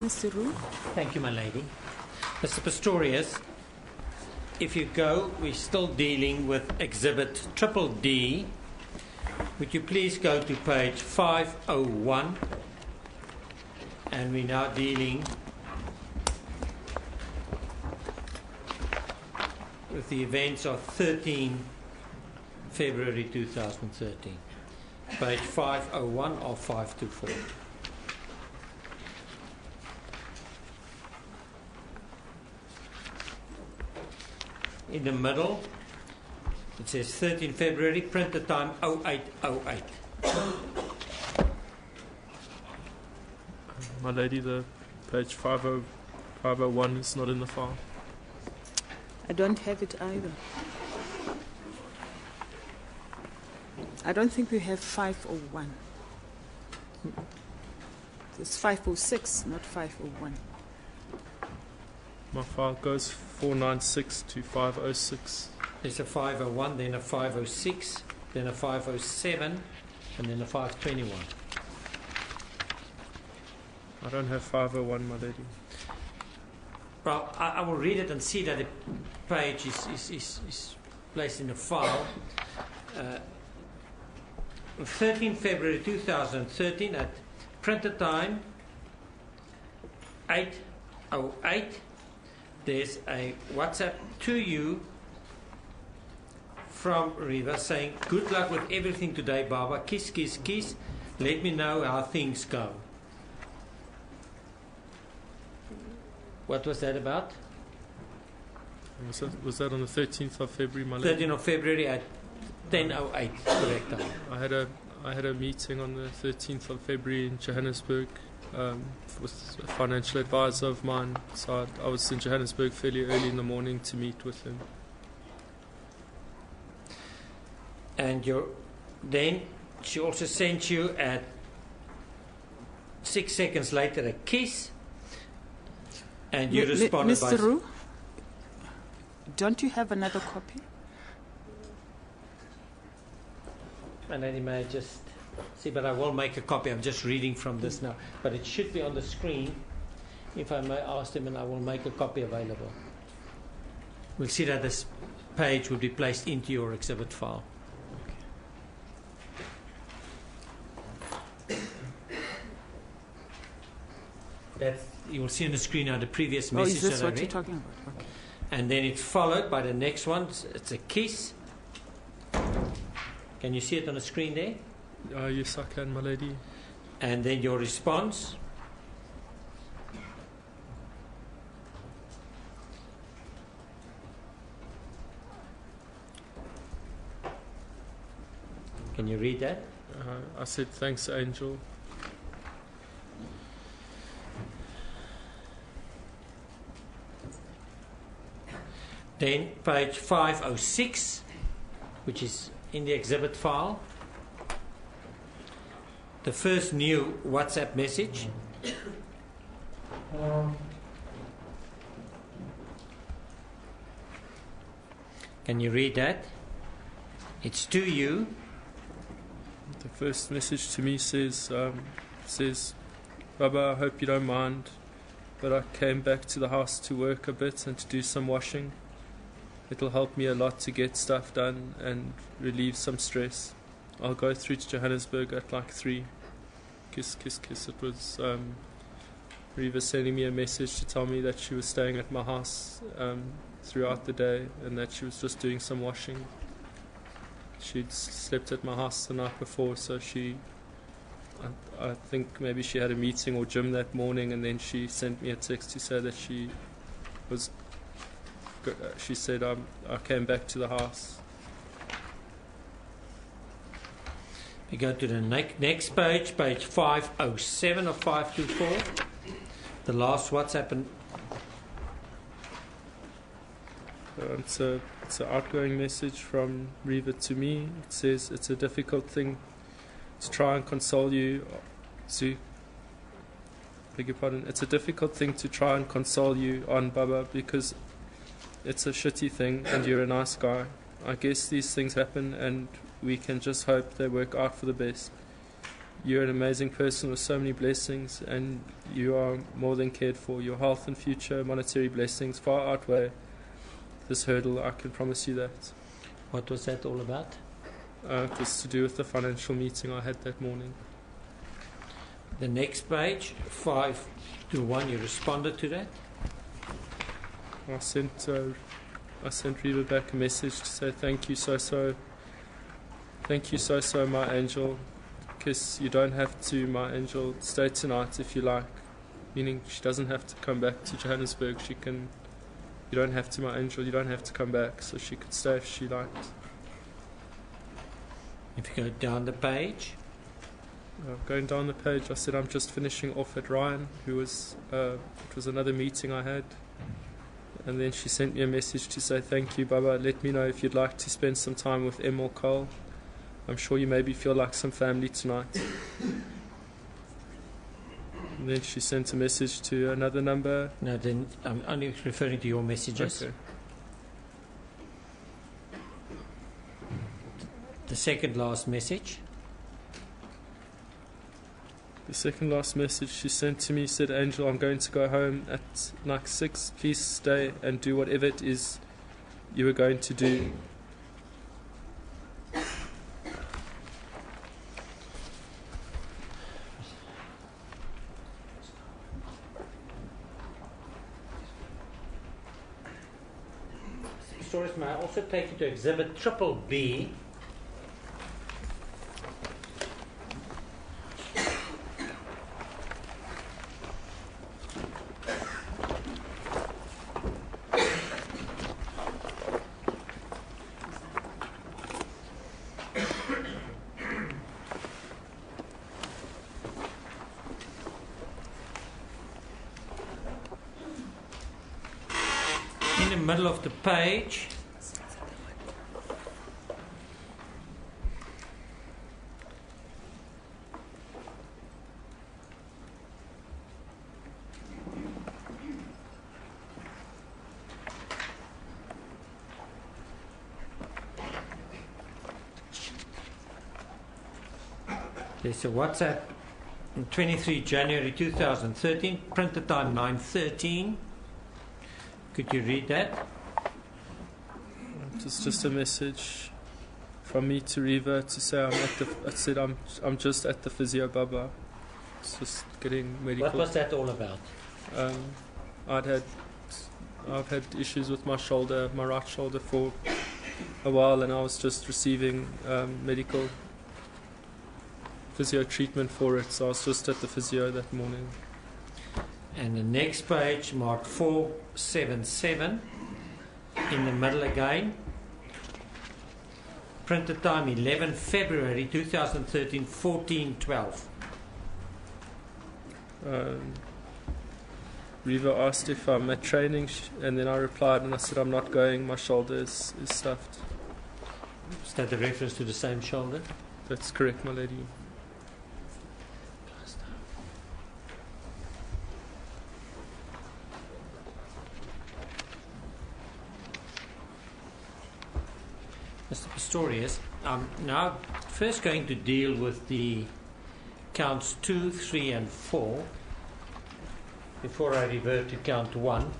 Mr. Roo? Thank you, my lady. Mr. Pistorius, if you go, we're still dealing with Exhibit Triple D. Would you please go to page 501? And we're now dealing with the events of 13 February 2013. Page 501 of 524. In the middle, it says 13 February, printer time 0808. My lady, the page 501 is not in the file. I don't have it either. I don't think we have 501. It's 506, not 501. My file goes 496 to 506. There's a 501, then a 506, then a 507, and then a 521. I don't have 501, my lady. Well, I will read it and see that the page is placed in the file. 13 February 2013 at printer time 8:08. There's a WhatsApp to you from Riva saying, "Good luck with everything today, Baba. Kiss, kiss, kiss. Let me know how things go." What was that about? Was that on the 13th of February, my lady? 13th of February at 10:08, correct time. I had a meeting on the 13th of February in Johannesburg with a financial advisor of mine. So I was in Johannesburg fairly early in the morning to meet with him. And then she also sent you at 6 seconds later a kiss, and you responded by... Mr. Roo, don't you have another copy? And then you may just see, but I will make a copy. I'm just reading from this now, but it should be on the screen. If I may ask them, and I will make a copy available. We'll see that this page will be placed into your exhibit file. That's, you will see on the screen now the previous message is this that I what read. you're talking about? Okay. And then it's followed by the next one. It's a kiss. Can you see it on the screen there? Yes, I can, my lady. And then your response. Can you read that? I said, "Thanks, Angel." Then page 506, which is in the exhibit file. The first new WhatsApp message. Can you read that? It's to you. The first message to me says, "Baba, I hope you don't mind, but I came back to the house to work a bit and to do some washing. It'll help me a lot to get stuff done and relieve some stress. I'll go through to Johannesburg at like 3. Kiss, kiss, kiss." It was Reva sending me a message to tell me that she was staying at my house throughout the day and that she was just doing some washing. She'd slept at my house the night before, so I think maybe she had a meeting or gym that morning, and then she sent me a text to say that she said, "I came back to the house." We go to the next page, page 507 of 524. The last WhatsApp. It's an outgoing message from Reva to me. It says, "It's a difficult thing to try and console you. It's a difficult thing to try and console you on, Baba, because it's a shitty thing and you're a nice guy. I guess these things happen and we can just hope they work out for the best. you're an amazing person with so many blessings, and you are more than cared for. Your health and future monetary blessings far outweigh this hurdle. I can promise you that. What was that all about? It was to do with the financial meeting I had that morning. The next page, 5 to 1, you responded to that? I sent Reva back a message to say thank you so, my angel. Kiss, you don't have to, my angel. Stay tonight if you like. Meaning she doesn't have to come back to Johannesburg. She can. You don't have to, my angel. You don't have to come back. So she could stay if she liked. If you go down the page. Going down the page, I said I'm just finishing off at Ryan, who was it was another meeting I had. And then she sent me a message to say thank you, Baba. Let me know if you'd like to spend some time with Em or Carl. I'm sure you maybe feel like some family tonight. And then she sent a message to another number. No, then I'm only referring to your messages. Okay. The second last message. The second last message she sent to me said, Angel, I'm going to go home at like 6. Please stay and do whatever it is you were going to do. Pistorius, may I also take you to exhibit triple B? In the middle of the page, there's a WhatsApp on 23 January 2013, printer time 9:13. Could you read that? It's just a message from me to Reva to say I'm just at the physio, Baba. It's just getting medical. What was that all about? I've had issues with my shoulder, my right shoulder, for a while, and I was just receiving medical physio treatment for it. So I was just at the physio that morning. And the next page, marked 477, in the middle again. Printed time 11 February 2013, 14:12. Reva asked if I'm at training, and then I replied and I said I'm not going, my shoulder is stuffed. Is that a reference to the same shoulder? That's correct, my lady. Mr. Pistorius, I'm now first going to deal with the counts 2, 3 and 4 before I revert to count 1.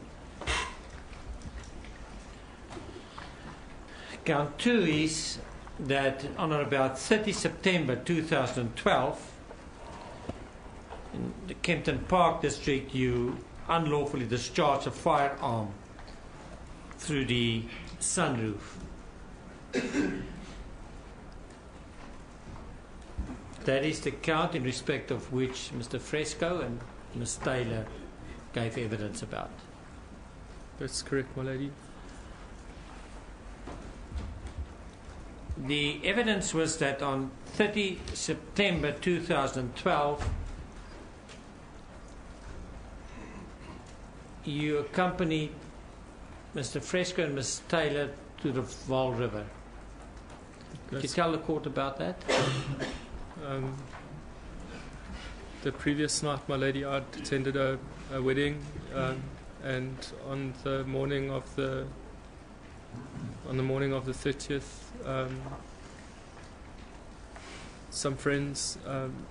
Count 2 is that on or about 30 September 2012 in the Kempton Park district you unlawfully discharged a firearm through the sunroof. That is the count in respect of which Mr. Fresco and Ms. Taylor gave evidence about. That's correct, my lady. The evidence was that on 30 September 2012 you accompanied Mr. Fresco and Ms. Taylor to the Vaal River. Could you tell the court about that? The previous night, my lady, I'd attended a wedding, and on the morning of the 30th, some friends,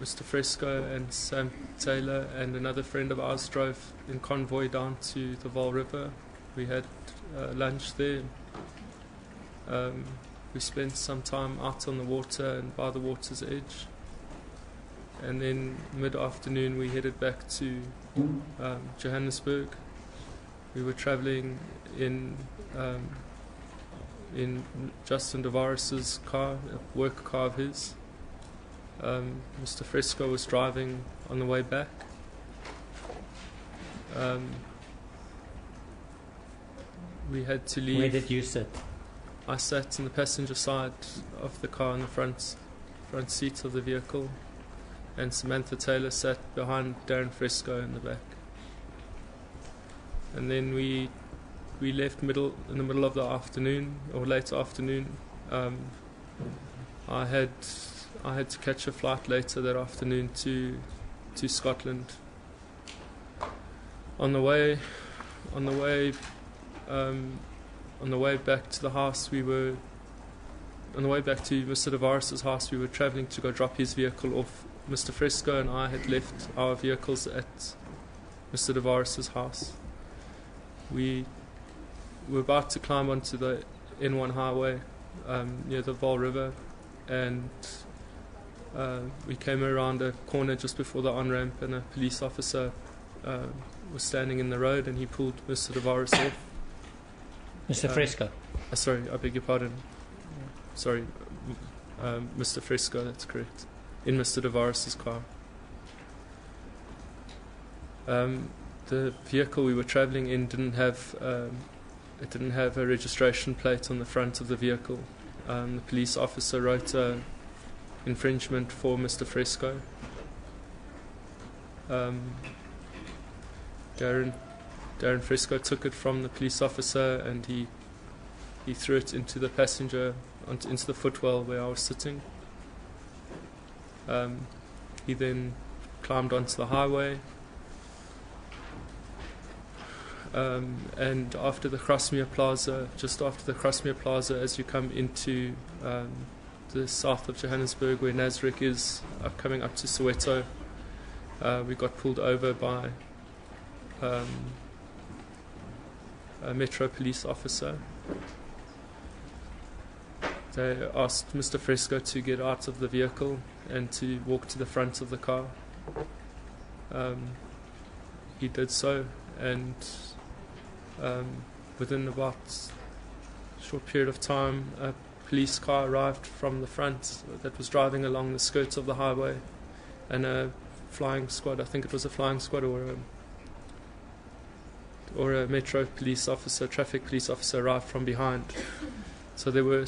Mr. Fresco and Sam Taylor, and another friend of ours drove in convoy down to the Vaal River. We had lunch there. We spent some time out on the water and by the water's edge. And then mid-afternoon we headed back to Johannesburg. We were travelling in Justin Devaris's car, a work car of his. Mr. Fresco was driving on the way back. We had to leave. Where did you sit? I sat in the passenger side of the car in the front seat of the vehicle, and Samantha Taylor sat behind Darren Fresco in the back. And then we left in the middle of the afternoon or late afternoon. I had to catch a flight later that afternoon to Scotland. On the way back to the house, on the way back to Mr. Devaris's house, we were travelling to go drop his vehicle off. Mr. Fresco and I had left our vehicles at Mr. Devaris's house. We were about to climb onto the N1 highway near the Vaal River, and we came around a corner just before the on-ramp, and a police officer was standing in the road, and he pulled Mr. Devaris off. Mr. Fresco? Sorry, I beg your pardon. Sorry, Mr. Fresco, that's correct. In Mr. Devaris's car. The vehicle we were travelling in didn't have a registration plate on the front of the vehicle. The police officer wrote an infringement for Mr. Fresco. Darren Fresco took it from the police officer, and he threw it into the into the footwell where I was sitting. He then climbed onto the highway, and after the Crossmere Plaza, just after the Crossmere Plaza, as you come into the south of Johannesburg, where Nasrec is, coming up to Soweto, we got pulled over by a Metro police officer. They asked Mr. Fresco to get out of the vehicle and to walk to the front of the car. He did so, and within about a short period of time, a police car arrived from the front that was driving along the skirts of the highway, and a flying squad, I think it was a flying squad or a Metro police officer, traffic police officer, arrived from behind. So there were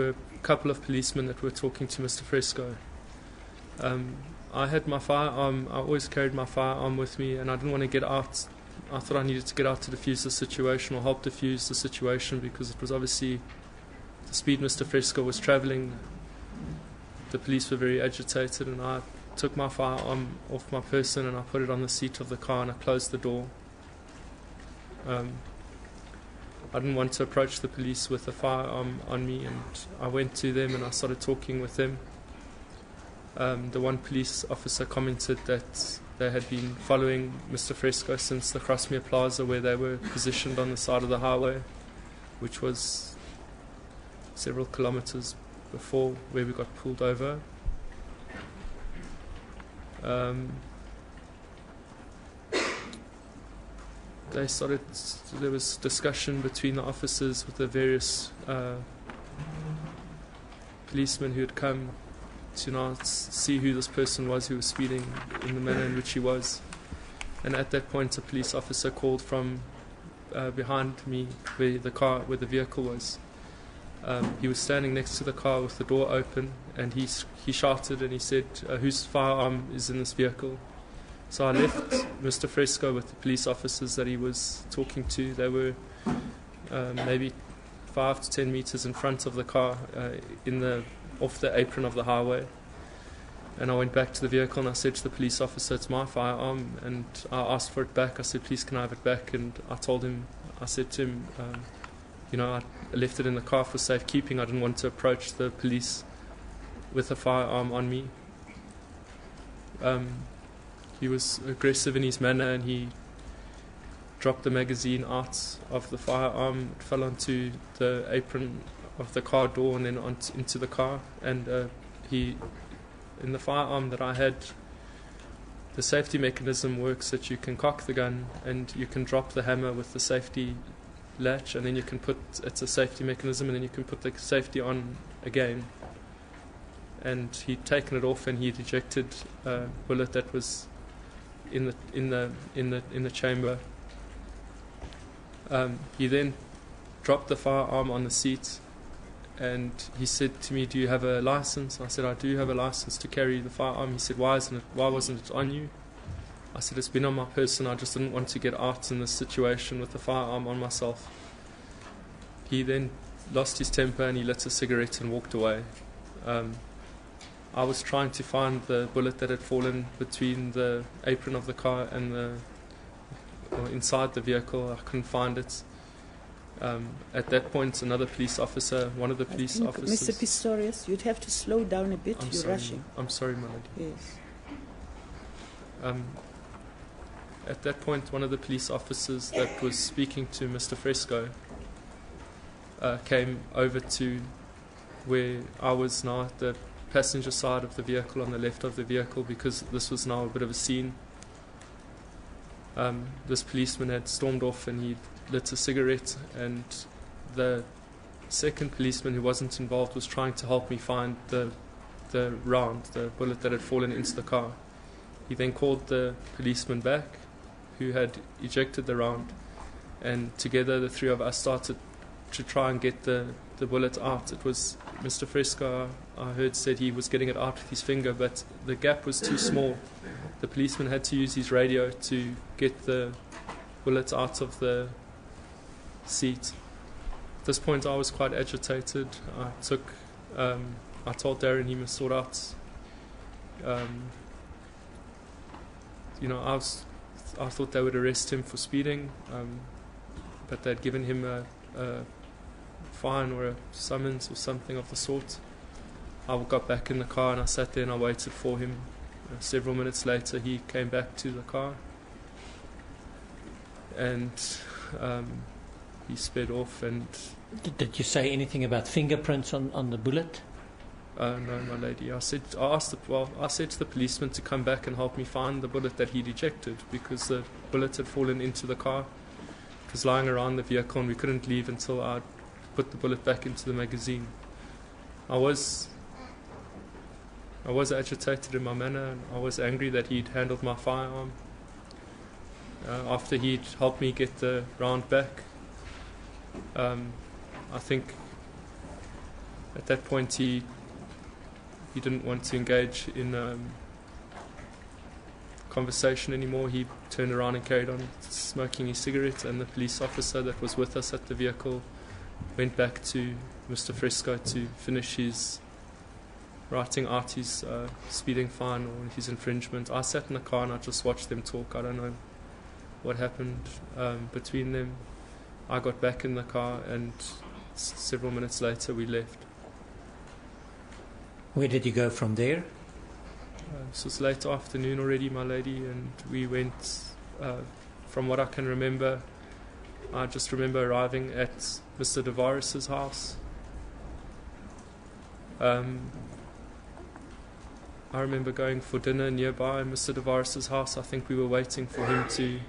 a couple of policemen that were talking to Mr. Fresco. I had my firearm. I always carried my firearm with me, and I didn't want to get out. I thought I needed to get out to defuse the situation, or help defuse the situation, because it was obviously the speed Mr. Fresco was travelling. The police were very agitated, and I took my firearm off my person and I put it on the seat of the car, and I closed the door. I didn't want to approach the police with a firearm on me, and I went to them and I started talking with them. The one police officer commented that they had been following Mr. Fresco since the Crossmere Plaza, where they were positioned on the side of the highway, which was several kilometres before where we got pulled over. There was discussion between the officers with the various policemen who had come to now see who this person was who was speeding in the manner in which he was. And at that point, a police officer called from behind me where the vehicle was. He was standing next to the car with the door open, and he shouted and he said, "Whose firearm is in this vehicle?" So I left Mr. Fresco with the police officers that he was talking to. They were maybe 5 to 10 meters in front of the car, off the apron of the highway. And I went back to the vehicle and I said to the police officer, "It's my firearm," and I asked for it back. I said, "Please, can I have it back?" And I said to him, I left it in the car for safekeeping. I didn't want to approach the police with a firearm on me. He was aggressive in his manner, and he dropped the magazine out of the firearm. It fell onto the apron of the car door and then into the car. And in the firearm that I had, the safety mechanism works that you can cock the gun and you can drop the hammer with the safety latch, and then you can it's a safety mechanism, and then you can put the safety on again. And he'd taken it off, and he'd ejected a bullet that was in the chamber. He then dropped the firearm on the seat, and he said to me, "Do you have a license?" I said, "I do have a license to carry the firearm." He said, "Why wasn't it on you?" I said, "It's been on my person. I just didn't want to get out in this situation with the firearm on myself." He then lost his temper, and he lit a cigarette and walked away. I was trying to find the bullet that had fallen between the apron of the car and inside the vehicle. I couldn't find it. At that point, one of the police officers... Mr. Pistorius, you'd have to slow down a bit. You're rushing. I'm sorry, my lady. Yes. At that point, one of the police officers that was speaking to Mr. Fresco came over to where I was now, at the passenger side of the vehicle, on the left of the vehicle, because this was now a bit of a scene. This policeman had stormed off, and he lit a cigarette, and the second policeman, who wasn't involved, was trying to help me find the bullet that had fallen into the car. He then called the policeman back, who had ejected the round, and together the three of us started to try and get the bullet out. It was Mr. Fresco, I heard, said he was getting it out with his finger, but the gap was too small. The policeman had to use his radio to get the bullet out of the seat. At this point, I was quite agitated. I told Darren he must sort out. I thought they would arrest him for speeding, but they'd given him a fine or a summons or something of the sort. I got back in the car, and I sat there and I waited for him. Several minutes later, he came back to the car, and he sped off. And did you say anything about fingerprints on the bullet? No, my lady. I said to the policeman to come back and help me find the bullet that he'd ejected, because the bullet had fallen into the car. It was lying around the vehicle, and we couldn't leave until I put the bullet back into the magazine. I was agitated in my manner, and I was angry that he'd handled my firearm. After he'd helped me get the round back, I think at that point he didn't want to engage in conversation anymore. He turned around and carried on smoking his cigarette, and the police officer that was with us at the vehicle went back to Mr. Fresco to finish his writing out his speeding fine or his infringement. I sat in the car and I just watched them talk. I don't know what happened between them. I got back in the car, and several minutes later we left. Where did you go from there? This was late afternoon already, my lady, and we went, from what I can remember, I just remember arriving at Mr. Tavares' house. I remember going for dinner nearby Mr. Tavares' house. I think we were waiting for him to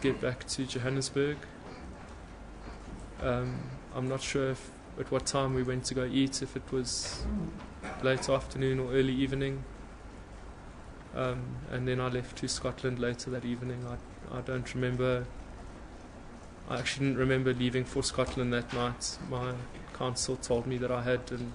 get back to Johannesburg. I'm not sure at what time we went to go eat, if it was late afternoon or early evening. And then I left to Scotland later that evening. I don't remember. I actually didn't remember leaving for Scotland that night. My counsel told me that I had, and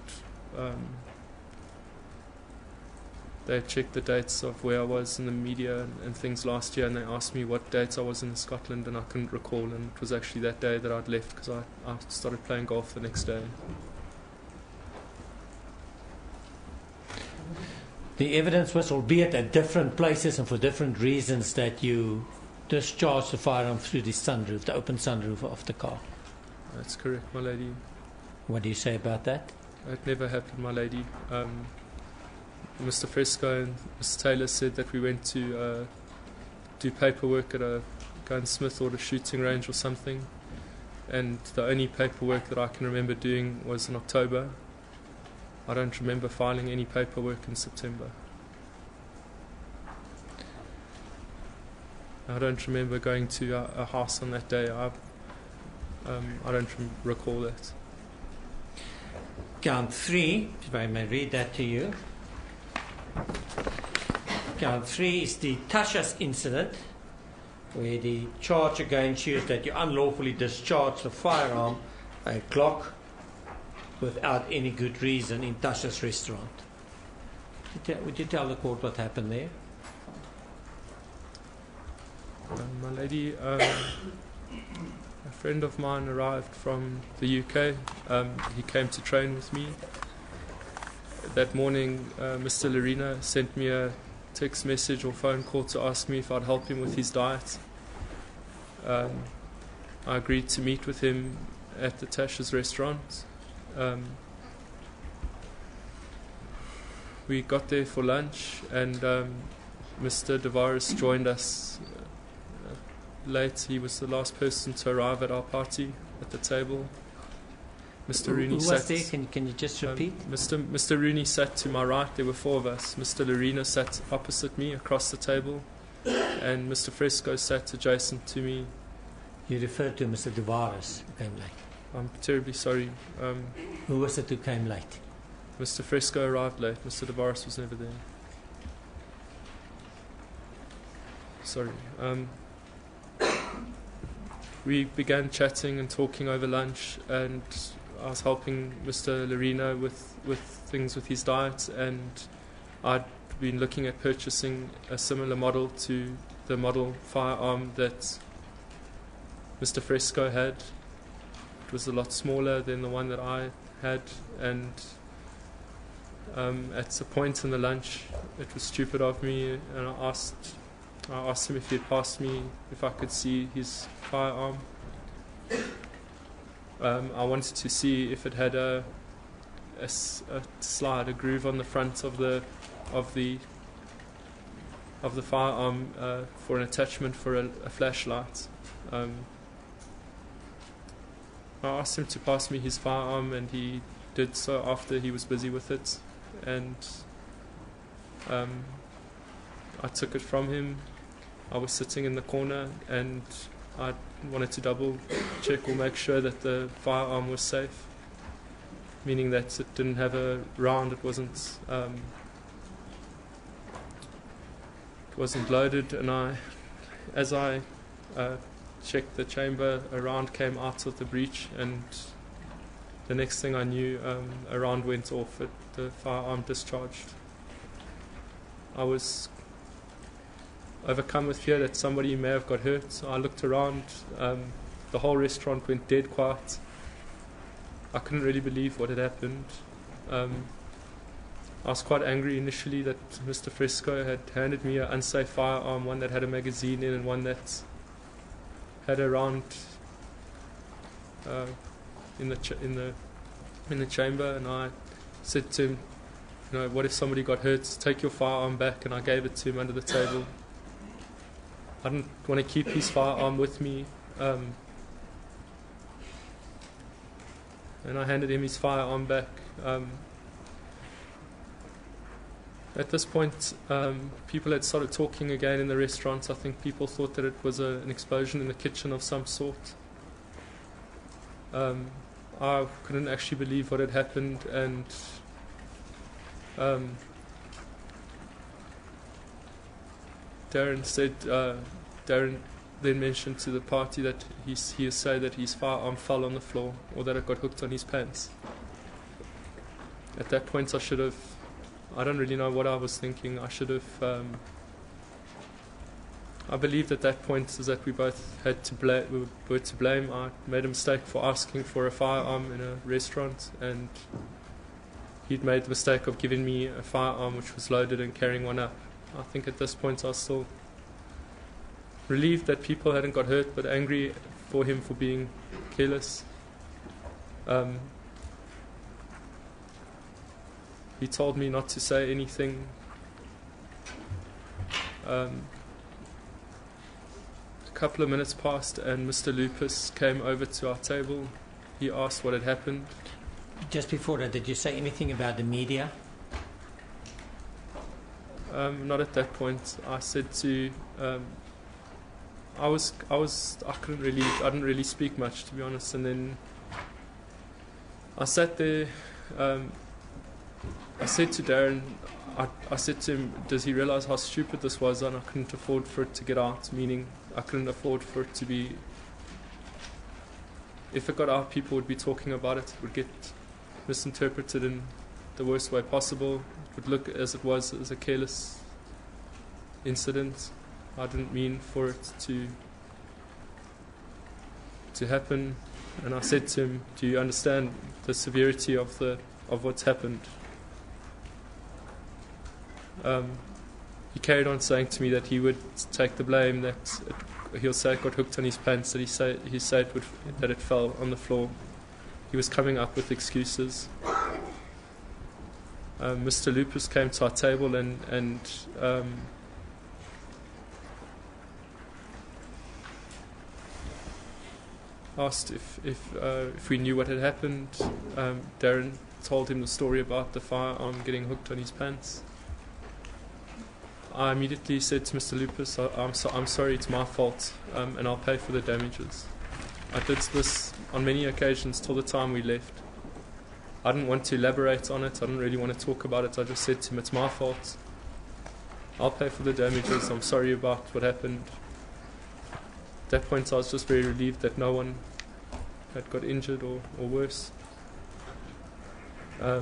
they checked the dates of where I was in the media and things last year, and they asked me what dates I was in Scotland, and I couldn't recall, and it was actually that day that I'd left, because I started playing golf the next day. The evidence was, albeit at different places and for different reasons, that you discharged the firearm through the sunroof, the open sunroof of the car. That's correct, my lady. What do you say about that? It never happened, my lady. Mr. Fresco and Mr. Taylor said that we went to do paperwork at a gunsmith or a shooting range or something, and the only paperwork that I can remember doing was in October. I don't remember filing any paperwork in September. I don't remember going to a house on that day. I don't recall that. Count 3, if I may read that to you. Count 3 is the Tasha's incident, where the charge against you is that you unlawfully discharged the firearm, a Glock, without any good reason in Tasha's restaurant. Would you tell the court what happened there? My lady, a friend of mine arrived from the UK. He came to train with me. That morning, Mr. Lorena sent me a text message or phone call to ask me if I'd help him with his diet. I agreed to meet with him at the Tasha's restaurant. We got there for lunch, and Mr. Devaris joined us late. He was the last person to arrive at our party at the table. Mr. Rooney who was there? Can you just repeat? Mr. Rooney sat to my right. There were 4 of us. Mr. Lorena sat opposite me across the table, and Mr. Fresco sat adjacent to me. You referred to Mr. Devaris, who came late. I'm terribly sorry. Who was it who came late? Mr. Fresco arrived late. Mr. Devaris was never there. Sorry. We began chatting and talking over lunch, and I was helping Mr. Lorena with things with his diet, and I'd been looking at purchasing a similar model to the model firearm that Mr. Fresco had. It was a lot smaller than the one that I had, and at a point in the lunch, it was stupid of me, and I asked him if he'd pass me, if I could see his firearm. I wanted to see if it had a slide, a groove on the front of the firearm for an attachment for a flashlight. I asked him to pass me his firearm, and he did so after he was busy with it, and I took it from him. I was sitting in the corner, and I wanted to double check or make sure that the firearm was safe, meaning that it didn't have a round, it wasn't loaded, and as I checked the chamber, a round came out of the breech, and the next thing I knew, a round went off, the firearm discharged. I was overcome with fear that somebody may have got hurt. So I looked around, the whole restaurant went dead quiet. I couldn't really believe what had happened. I was quite angry initially that Mr. Fresco had handed me an unsafe firearm, one that had a magazine in and one that had a round in the chamber, and I said to him, what if somebody got hurt? Take your firearm back, and I gave it to him under the table. I didn't want to keep his firearm with me, and I handed him his firearm back. At this point, people had started talking again in the restaurant. I think people thought that it was an explosion in the kitchen of some sort. I couldn't actually believe what had happened, and Darren then mentioned to the party that he said that his firearm fell on the floor, or that it got hooked on his pants. At that point, I don't really know what I was thinking. I believed at that point is that we both were to blame. I made a mistake for asking for a firearm in a restaurant, and he'd made the mistake of giving me a firearm which was loaded and carrying one up. I think at this point I was still relieved that people hadn't got hurt, but angry for him for being careless. He told me not to say anything. A couple of minutes passed and Mr. Lupus came over to our table. He asked what had happened. Just before that, did you say anything about the media? Not at that point. I said to, I didn't really speak much, to be honest. And then I sat there. I said to Darren, I said to him, does he realize how stupid this was? And I couldn't afford for it to get out, meaning I couldn't afford for it to be, if it got out, people would be talking about it. It would get misinterpreted in the worst way possible. It would look as it was as a careless incident. I didn't mean for it to happen. And I said to him, do you understand the severity of what's happened? He carried on saying to me that he would take the blame, that he'll say it got hooked on his pants, that he said that it fell on the floor. He was coming up with excuses. Mr. Lupus came to our table and asked if we knew what had happened. Darren told him the story about the firearm getting hooked on his pants. I immediately said to Mr. Lupus, I'm sorry, it's my fault, and I'll pay for the damages. I did this on many occasions till the time we left. I didn't want to elaborate on it. I didn't really want to talk about it. I just said to him, it's my fault. I'll pay for the damages. I'm sorry about what happened. At that point, I was just very relieved that no one had got injured or worse. I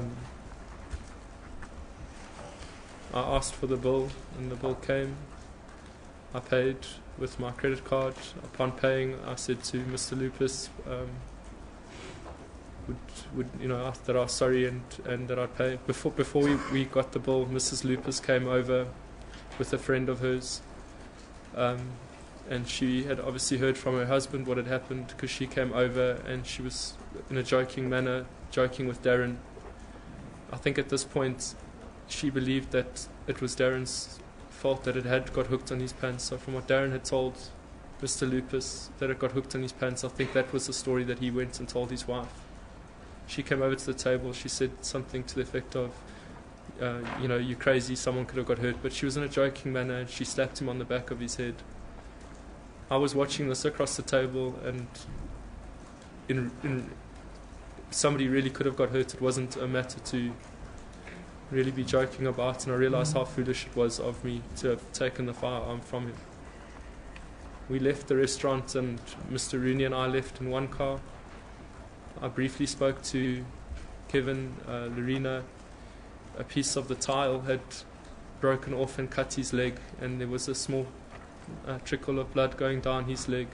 asked for the bill, and the bill came. I paid with my credit card. Upon paying, I said to Mr. Lupus, ask that I was sorry and that I'd pay. Before we got the bill, Mrs. Lupus came over with a friend of hers, and she had obviously heard from her husband what had happened, because she came over and she was in a joking manner, joking with Darren. I think at this point she believed that it was Darren's fault that it had got hooked on his pants. So from what Darren had told Mr. Lupus, that it got hooked on his pants, I think that was the story that he went and told his wife. She came over to the table. She said something to the effect of, you're crazy, someone could have got hurt. But she was in a joking manner, and she slapped him on the back of his head. I was watching this across the table, and in somebody really could have got hurt. It wasn't a matter to really be joking about, and I realized how foolish it was of me to have taken the firearm from him. We left the restaurant, and Mr. Rooney and I left in one car. I briefly spoke to Kevin, Lorena. A piece of the tile had broken off and cut his leg, and there was a small trickle of blood going down his leg.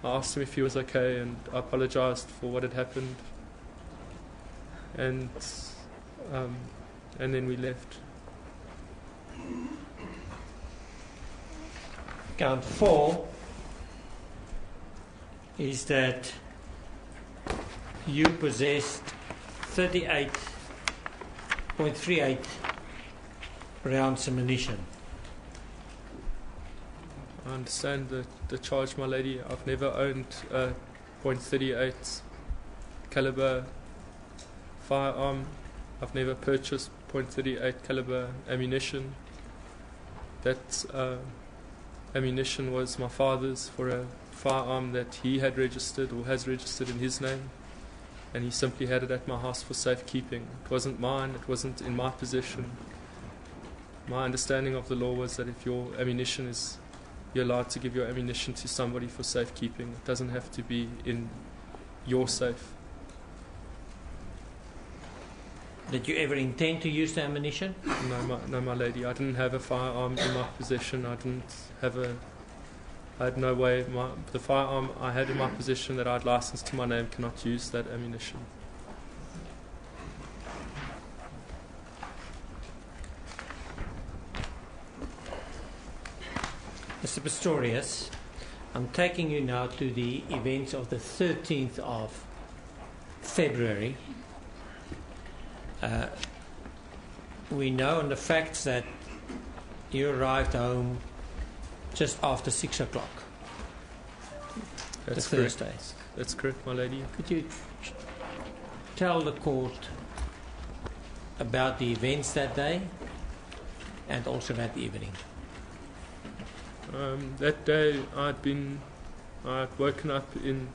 I asked him if he was okay, and I apologized for what had happened. And then we left. Count 4 is that you possessed 38.38 rounds ammunition. I understand the charge, my lady. I've never owned a .38 caliber firearm. I've never purchased .38 caliber ammunition. That ammunition was my father's for a firearm that he had registered or has registered in his name, and he simply had it at my house for safekeeping. It wasn't mine. It wasn't in my possession. My understanding of the law was that if your ammunition is, you're allowed to give your ammunition to somebody for safekeeping. It doesn't have to be in your safe. Did you ever intend to use the ammunition? No, my lady. I didn't have a firearm in my possession. I had no way. The firearm I had in my possession that I had licensed to my name cannot use that ammunition. Mr. Pistorius, I'm taking you now to the events of the 13th of February. we know on the facts that you arrived home just after 6 o'clock. That's the correct. Thursday. That's correct, my lady. Could you tell the court about the events that day and also that evening? That day I'd woken up in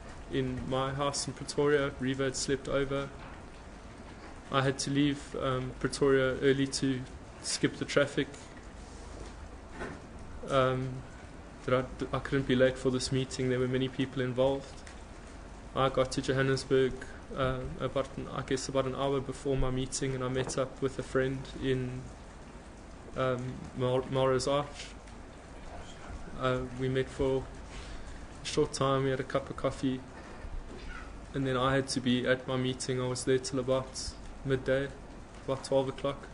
my house in Pretoria. Riva had slept over. I had to leave Pretoria early to skip the traffic. That I couldn't be late for this meeting. There were many people involved. I got to Johannesburg about an hour before my meeting, and I met up with a friend in Mara's Arch. We met for a short time. We had a cup of coffee, and then I had to be at my meeting. I was there till about midday, about 12 o'clock.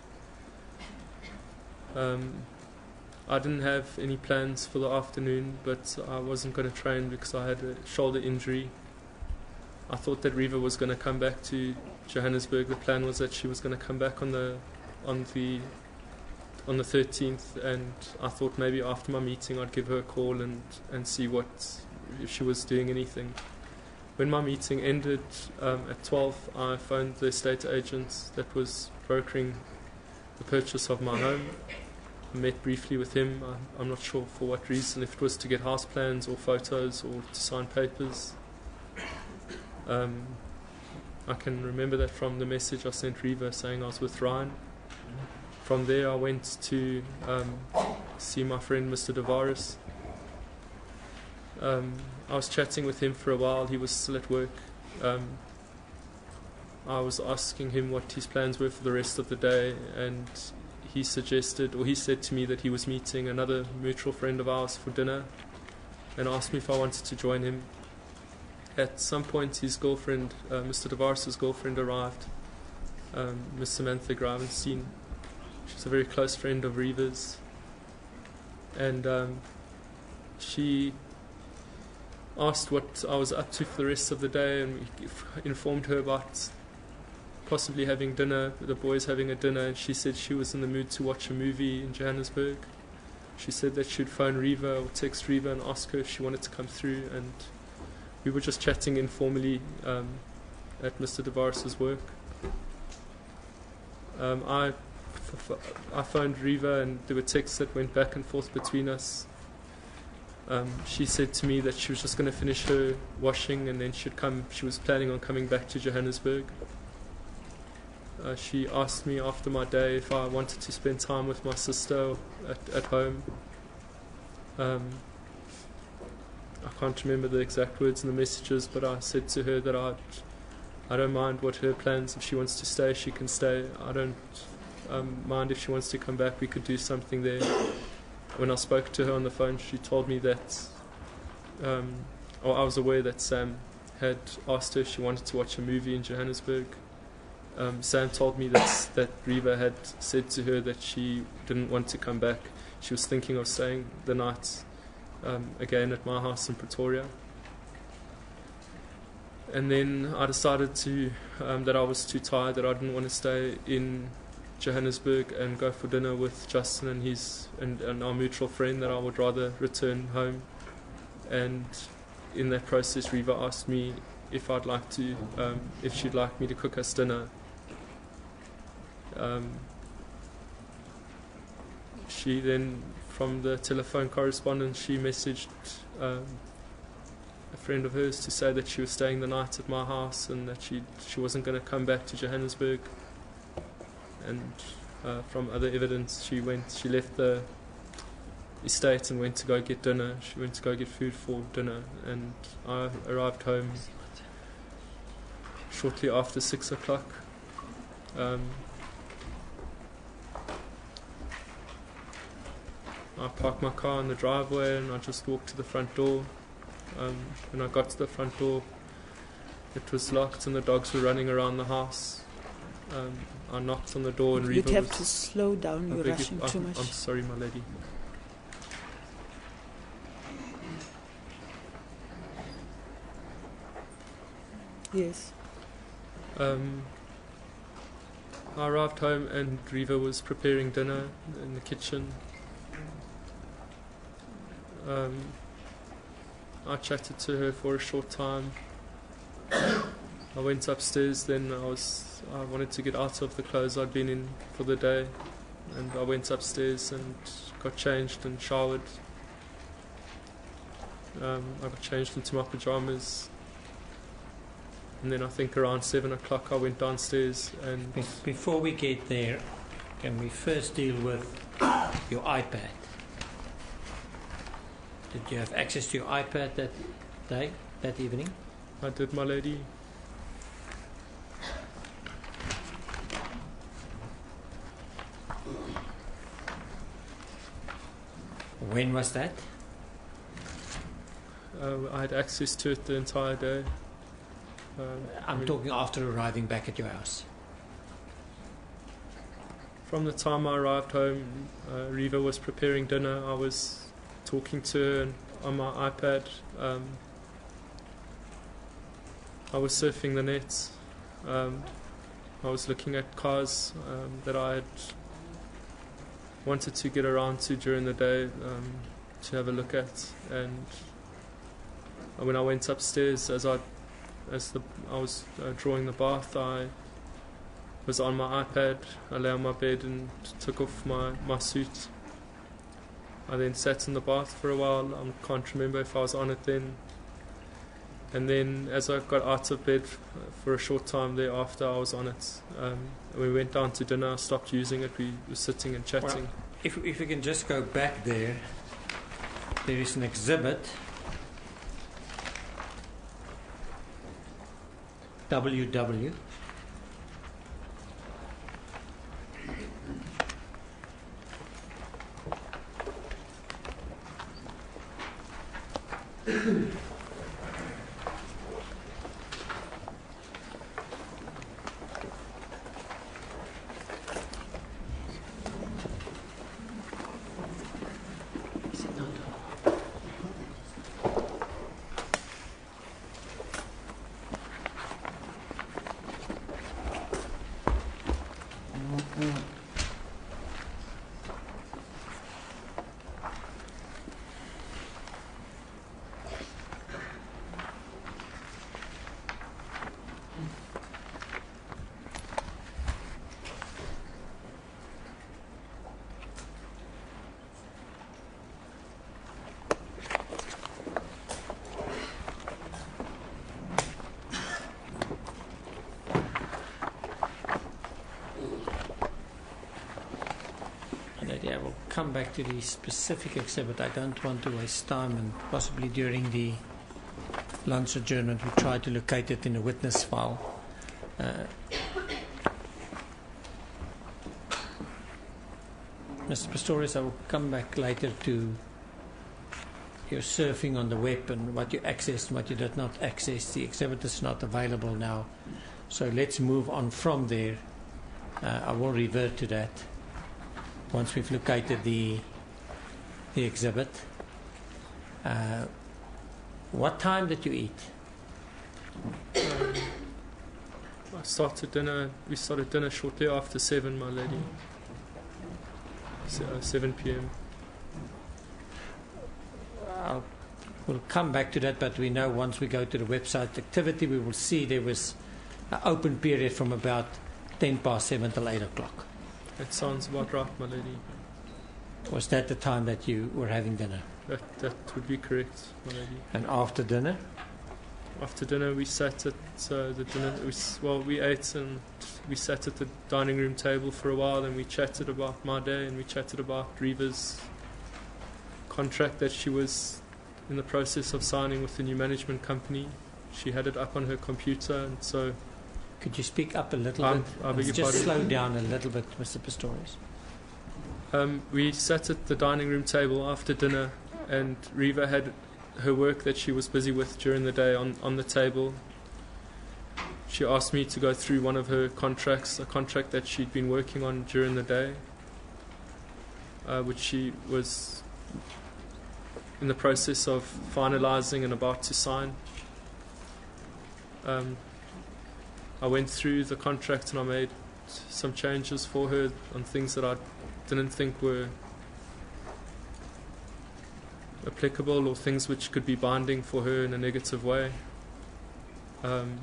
I didn't have any plans for the afternoon, but I wasn't going to train because I had a shoulder injury. I thought that Riva was going to come back to Johannesburg. The plan was that she was going to come back on the 13th, and I thought maybe after my meeting I'd give her a call and see if she was doing anything. When my meeting ended at 12, I phoned the estate agent that was brokering the purchase of my home. I met briefly with him. I'm not sure for what reason, if it was to get house plans or photos or to sign papers. I can remember that from the message I sent Riva saying I was with Ryan. From there I went to see my friend Mr. Tavares. I was chatting with him for a while. He was still at work. I was asking him what his plans were for the rest of the day, and he said to me that he was meeting another mutual friend of ours for dinner and asked me if I wanted to join him. At some point his girlfriend, Mr. Tavares' girlfriend, arrived, Miss Samantha Gravenstein. She's a very close friend of Riva's, and she asked what I was up to for the rest of the day, and we informed her about possibly having dinner, the boys having a dinner, and she said she was in the mood to watch a movie in Johannesburg. She said that she'd phone Riva or text Riva and ask her if she wanted to come through, and we were just chatting informally at Mr. Tavares' work. I phoned Riva, and there were texts that went back and forth between us. She said to me that she was just going to finish her washing and then she was planning on coming back to Johannesburg. She asked me after my day if I wanted to spend time with my sister at home. I can't remember the exact words in the messages, but I said to her that I don't mind what her plans. If she wants to stay, she can stay. I don't mind if she wants to come back. We could do something there. When I spoke to her on the phone, she told me that I was aware that Sam had asked her if she wanted to watch a movie in Johannesburg. Sam told me that Riva had said to her that she didn't want to come back. She was thinking of staying the night again at my house in Pretoria. And then I decided that I was too tired, that I didn't want to stay in Johannesburg and go for dinner with Justin and our mutual friend, that I would rather return home. And in that process, Riva asked me if she'd like me to cook us dinner. She then, from the telephone correspondence, she messaged a friend of hers to say that she was staying the night at my house and that she wasn't going to come back to Johannesburg. And from other evidence, she left the estate and went to go get dinner. She went to go get food for dinner, and I arrived home shortly after 6 o'clock. I parked my car in the driveway and I just walked to the front door. When I got to the front door, it was locked and the dogs were running around the house. I knocked on the door and Riva You'd have to slow down, you're rushing too much. I'm sorry, my lady. Yes. I arrived home and Riva was preparing dinner in the kitchen. I chatted to her for a short time. I went upstairs, then I wanted to get out of the clothes I'd been in for the day, and I went upstairs and got changed and showered. I got changed into my pyjamas, and then I think around 7 o'clock I went downstairs. And before we get there, can we first deal with your iPad? Did you have access to your iPad that day, that evening? I did, my lady. When was that? I had access to it the entire day. I'm talking after arriving back at your house. From the time I arrived home, Riva was preparing dinner. I was talking to her on my iPad. I was surfing the net. I was looking at cars that I had wanted to get around to during the day to have a look at. And when I went upstairs, as I was drawing the bath, I was on my iPad. I lay on my bed and took off my suit. I then sat in the bath for a while. I can't remember if I was on it then. And then as I got out of bed for a short time thereafter, I was on it. We went down to dinner. I stopped using it. We were sitting and chatting. Well, if we can just go back there is an exhibit, WW. I will come back to the specific exhibit. I don't want to waste time, and possibly during the lunch adjournment we try to locate it in a witness file. Mr. Pistorius, I will come back later to your surfing on the web and what you accessed and what you did not access. The exhibit is not available now, so let's move on from there. I will revert to that once we've located the exhibit. What time did you eat? We started dinner shortly after 7, my lady. 7 p.m. We'll come back to that, but we know once we go to the website activity, we will see there was an open period from about 10 past 7 till 8 o'clock. That sounds about right, my lady. Was that the time that you were having dinner? That would be correct, my lady. And after dinner? After dinner, we sat at the dinner. We ate and we sat at the dining room table for a while, and we chatted about my day, and we chatted about Riva's contract that she was in the process of signing with the new management company. She had it up on her computer, and so. Could you speak up a little bit? Just slow down a little bit, Mr. Pistorius. We sat at the dining room table after dinner, and Riva had her work that she was busy with during the day on the table. She asked me to go through one of her contracts, a contract that she'd been working on during the day, which she was in the process of finalizing and about to sign. I went through the contract and I made some changes for her on things that I didn't think were applicable or things which could be binding for her in a negative way. And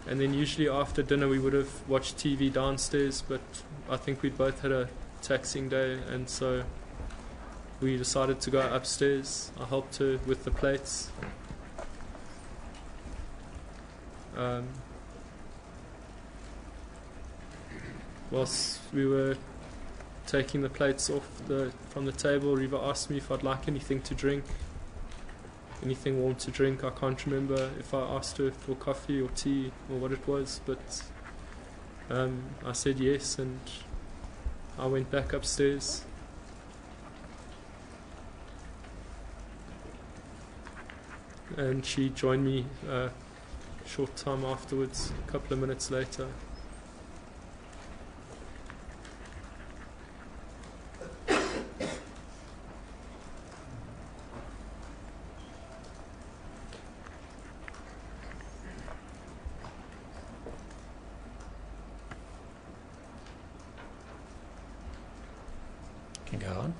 then usually after dinner we would have watched TV downstairs, but I think we'd both had a taxing day, and so we decided to go upstairs. I helped her with the plates. Whilst we were taking the plates from the table, Reva asked me if I'd like anything to drink, anything warm to drink. I can't remember if I asked her for coffee or tea or what it was, but I said yes, and I went back upstairs. And she joined me a short time afterwards, a couple of minutes later. Can go on.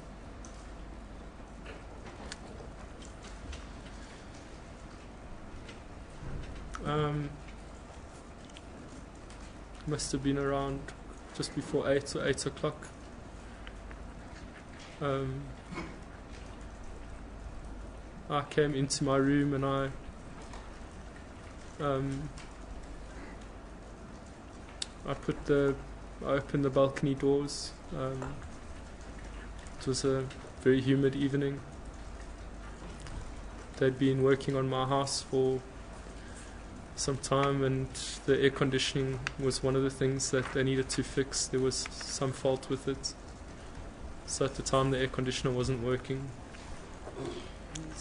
Must have been around just before 8 or 8 o'clock. I came into my room and I opened the balcony doors. It was a very humid evening. They'd been working on my house for some time, and the air conditioning was one of the things that they needed to fix. There was some fault with it. So at the time the air conditioner wasn't working.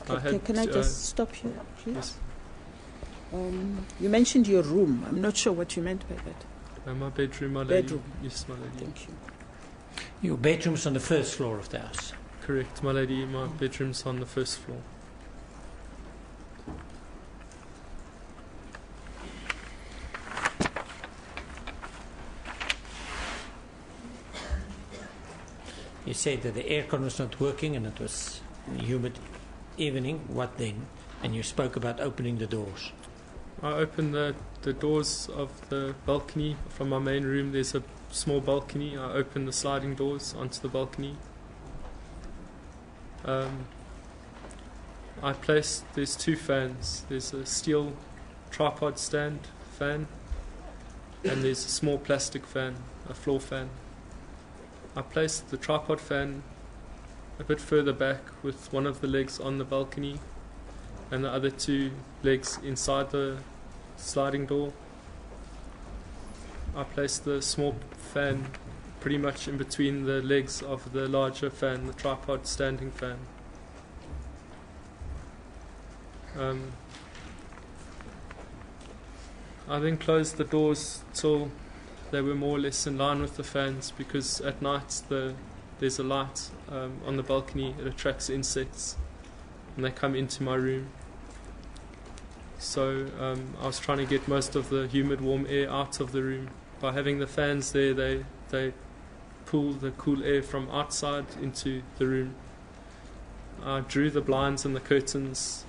Can I just stop you, please? Yes. You mentioned your room. I'm not sure what you meant by that. My bedroom, my lady. Bedroom. Yes, my lady. Thank you. Your bedroom's on the first floor of the house. Correct, my lady. My bedroom's on the first floor. You said that the aircon was not working and it was a humid evening. What then? And you spoke about opening the doors. I opened the doors of the balcony from my main room. There's a small balcony. I opened the sliding doors onto the balcony. There's two fans. There's a steel tripod stand fan, and there's a small plastic fan, a floor fan. I placed the tripod fan a bit further back with one of the legs on the balcony and the other two legs inside the sliding door. I placed the small fan pretty much in between the legs of the larger fan, the tripod standing fan. I then closed the doors till they were more or less in line with the fans, because at night there's a light on the balcony. It attracts insects and they come into my room. So I was trying to get most of the humid warm air out of the room. By having the fans there, they pull the cool air from outside into the room. I drew the blinds and the curtains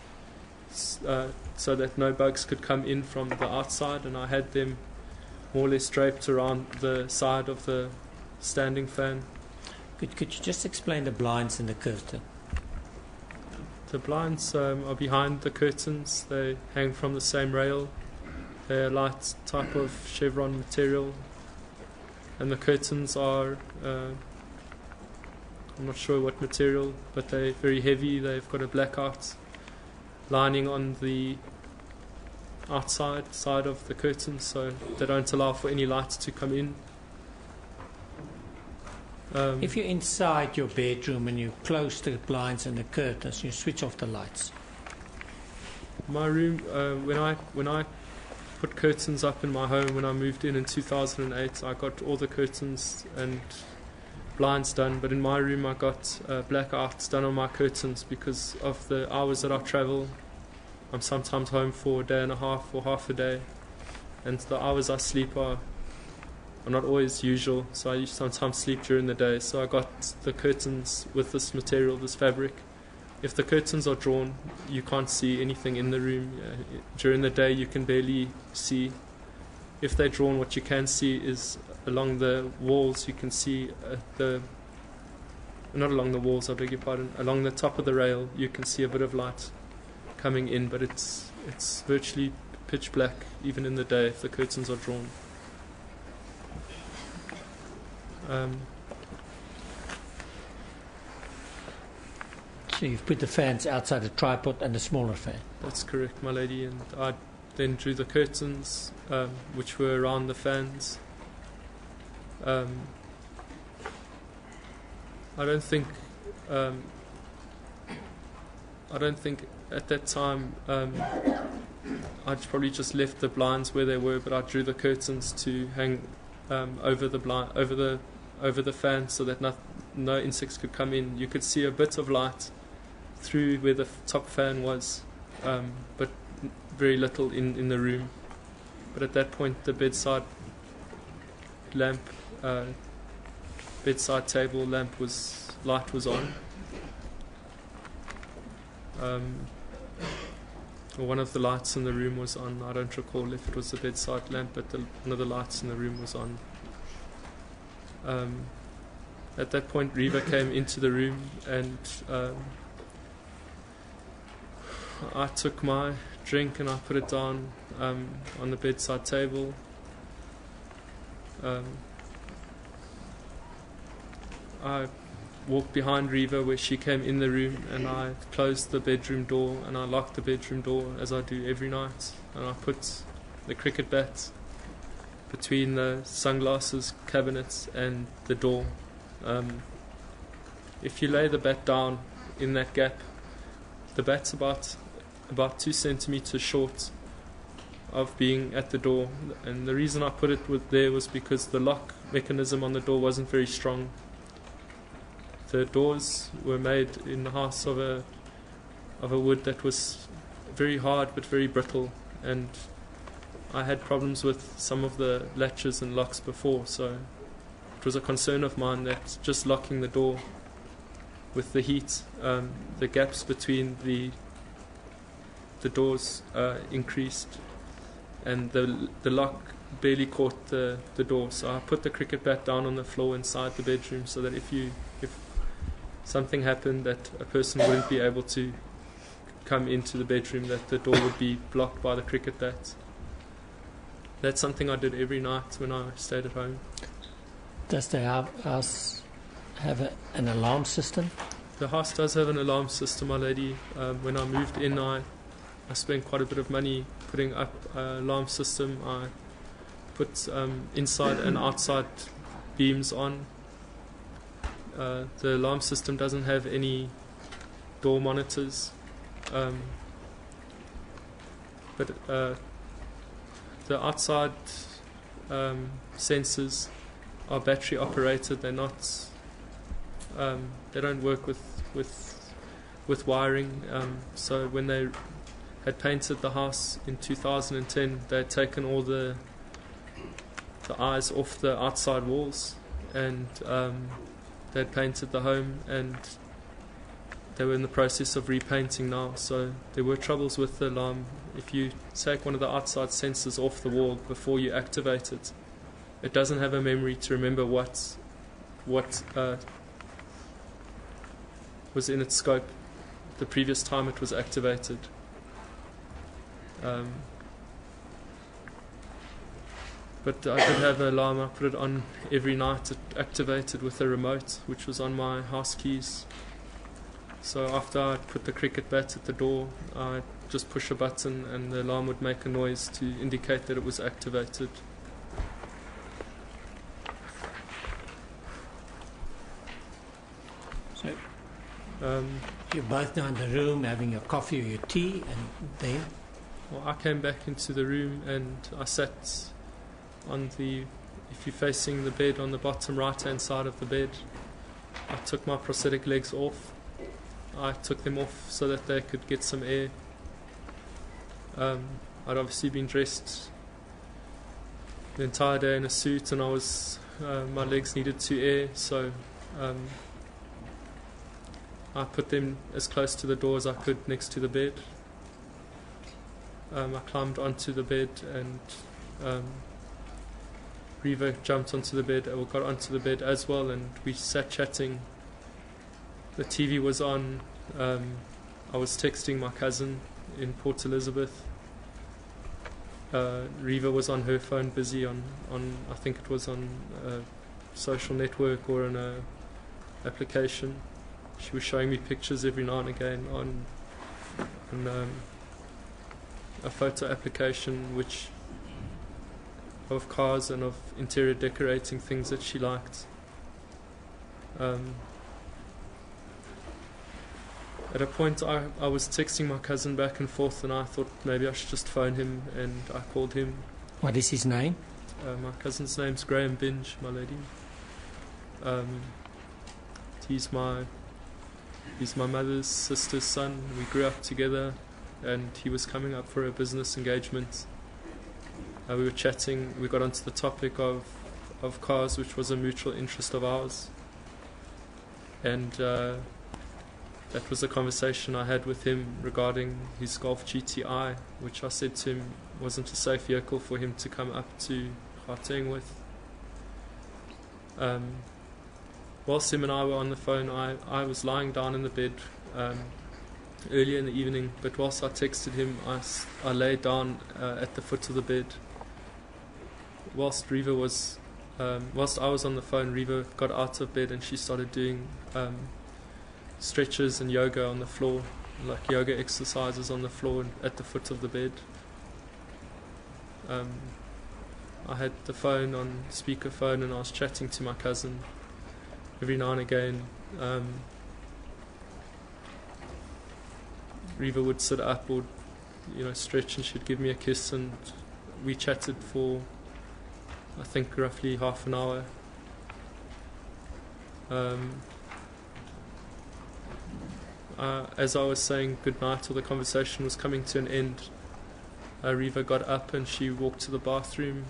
so that no bugs could come in from the outside, and I had them more or less draped around the side of the standing fan. Could you just explain the blinds and the curtain? The blinds are behind the curtains. They hang from the same rail. They're a light type of chevron material. And the curtains are, I'm not sure what material, but they're very heavy. They've got a blackout lining on the outside side of the curtains, so they don't allow for any light to come in. If you're inside your bedroom and you close the blinds and the curtains, you switch off the lights. My room, when I put curtains up in my home when I moved in 2008, I got all the curtains and blinds done, but in my room I got blackouts done on my curtains because of the hours that I travel. I'm sometimes home for a day and a half or half a day, and the hours I sleep are are not always usual, so I sometimes sleep during the day. So I got the curtains with this material, this fabric. If the curtains are drawn, you can't see anything in the room. During the day, you can barely see. If they're drawn, what you can see is along the walls. You can see not along the walls, I beg your pardon, along the top of the rail, you can see a bit of light coming in, but it's virtually pitch black even in the day if the curtains are drawn. So you've put the fans outside a tripod and a smaller fan. That's correct, my lady. And I then drew the curtains, which were around the fans. I don't think at that time I'd probably just left the blinds where they were, but I drew the curtains to hang over the fan so that no insects could come in. You could see a bit of light through where the top fan was, but very little in the room. But at that point, the bedside table lamp light was on. One of the lights in the room was on. I don't recall if it was the bedside lamp, but one of the lights in the room was on. At that point, Reva came into the room, and I took my drink and I put it down on the bedside table. I walked behind Reva where she came in the room, and I closed the bedroom door and I locked the bedroom door as I do every night, and I put the cricket bat between the sunglasses cabinets and the door. If you lay the bat down in that gap, the bat's about 2 centimeters short of being at the door, and the reason I put it there was because the lock mechanism on the door wasn't very strong. The doors were made in the house of a wood that was very hard but very brittle, and I had problems with some of the latches and locks before, so it was a concern of mine that just locking the door with the heat, the gaps between the doors increased, and the lock barely caught the door. So I put the cricket bat down on the floor inside the bedroom so that if something happened, that a person wouldn't be able to come into the bedroom, that the door would be blocked by the cricket bat. That's something I did every night when I stayed at home. Does the house have an alarm system? The house does have an alarm system, my lady. When I moved in, I spent quite a bit of money putting up an alarm system. I put inside and outside beams on. The alarm system doesn't have any door monitors, but the outside sensors are battery operated. They're not. They don't work with wiring. So when they had painted the house in 2010, they had taken all the eyes off the outside walls, and they had painted the home, and they were in the process of repainting now. So there were troubles with the alarm. If you take one of the outside sensors off the wall before you activate it, it doesn't have a memory to remember what was in its scope the previous time it was activated. But I did have an alarm. I put it on every night. It activated with a remote, which was on my house keys. So after I put the cricket bat at the door, I just push a button and the alarm would make a noise to indicate that it was activated. So you're both now in the room having your coffee or your tea, and then? Well, I came back into the room and I sat on if you're facing the bed, on the bottom right hand side of the bed. I took my prosthetic legs off. I took them off so that they could get some air. I'd obviously been dressed the entire day in a suit, and my legs needed to air, so I put them as close to the door as I could next to the bed. I climbed onto the bed, and Reva jumped onto the bed, or got onto the bed as well, and we sat chatting. The TV was on. I was texting my cousin in Port Elizabeth. Reva was on her phone, busy on I think it was on a social network or on a application. She was showing me pictures every now and again on a photo application of cars and of interior decorating, things that she liked. At a point I was texting my cousin back and forth, and I thought maybe I should just phone him, and I called him. What is his name? My cousin's name's Graham Binge, my lady. He's my mother's sister's son. We grew up together, and he was coming up for a business engagement. We were chatting. We got onto the topic of cars, which was a mutual interest of ours, and that was a conversation I had with him regarding his Golf GTI, which I said to him wasn't a safe vehicle for him to come up to Gauteng with. Whilst him and I were on the phone, I was lying down in the bed earlier in the evening, but whilst I texted him, I lay down at the foot of the bed. Whilst I was on the phone, Reva got out of bed and she started doing stretches and yoga on the floor, like yoga exercises on the floor at the foot of the bed. I had the phone on speakerphone and I was chatting to my cousin. Every now and again, Reva would sit up or stretch, and she'd give me a kiss, and we chatted for I think roughly half an hour. As I was saying goodnight, or the conversation was coming to an end, Reva got up and she walked to the bathroom.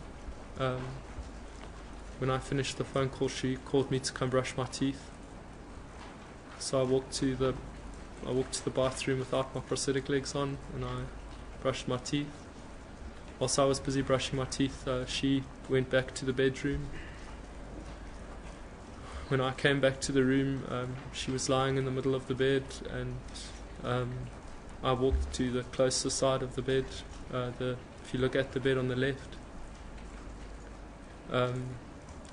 When I finished the phone call, she called me to come brush my teeth. So I walked to the bathroom without my prosthetic legs on, and I brushed my teeth. Whilst I was busy brushing my teeth, she went back to the bedroom. When I came back to the room, she was lying in the middle of the bed, and I walked to the closer side of the bed. If you look at the bed on the left,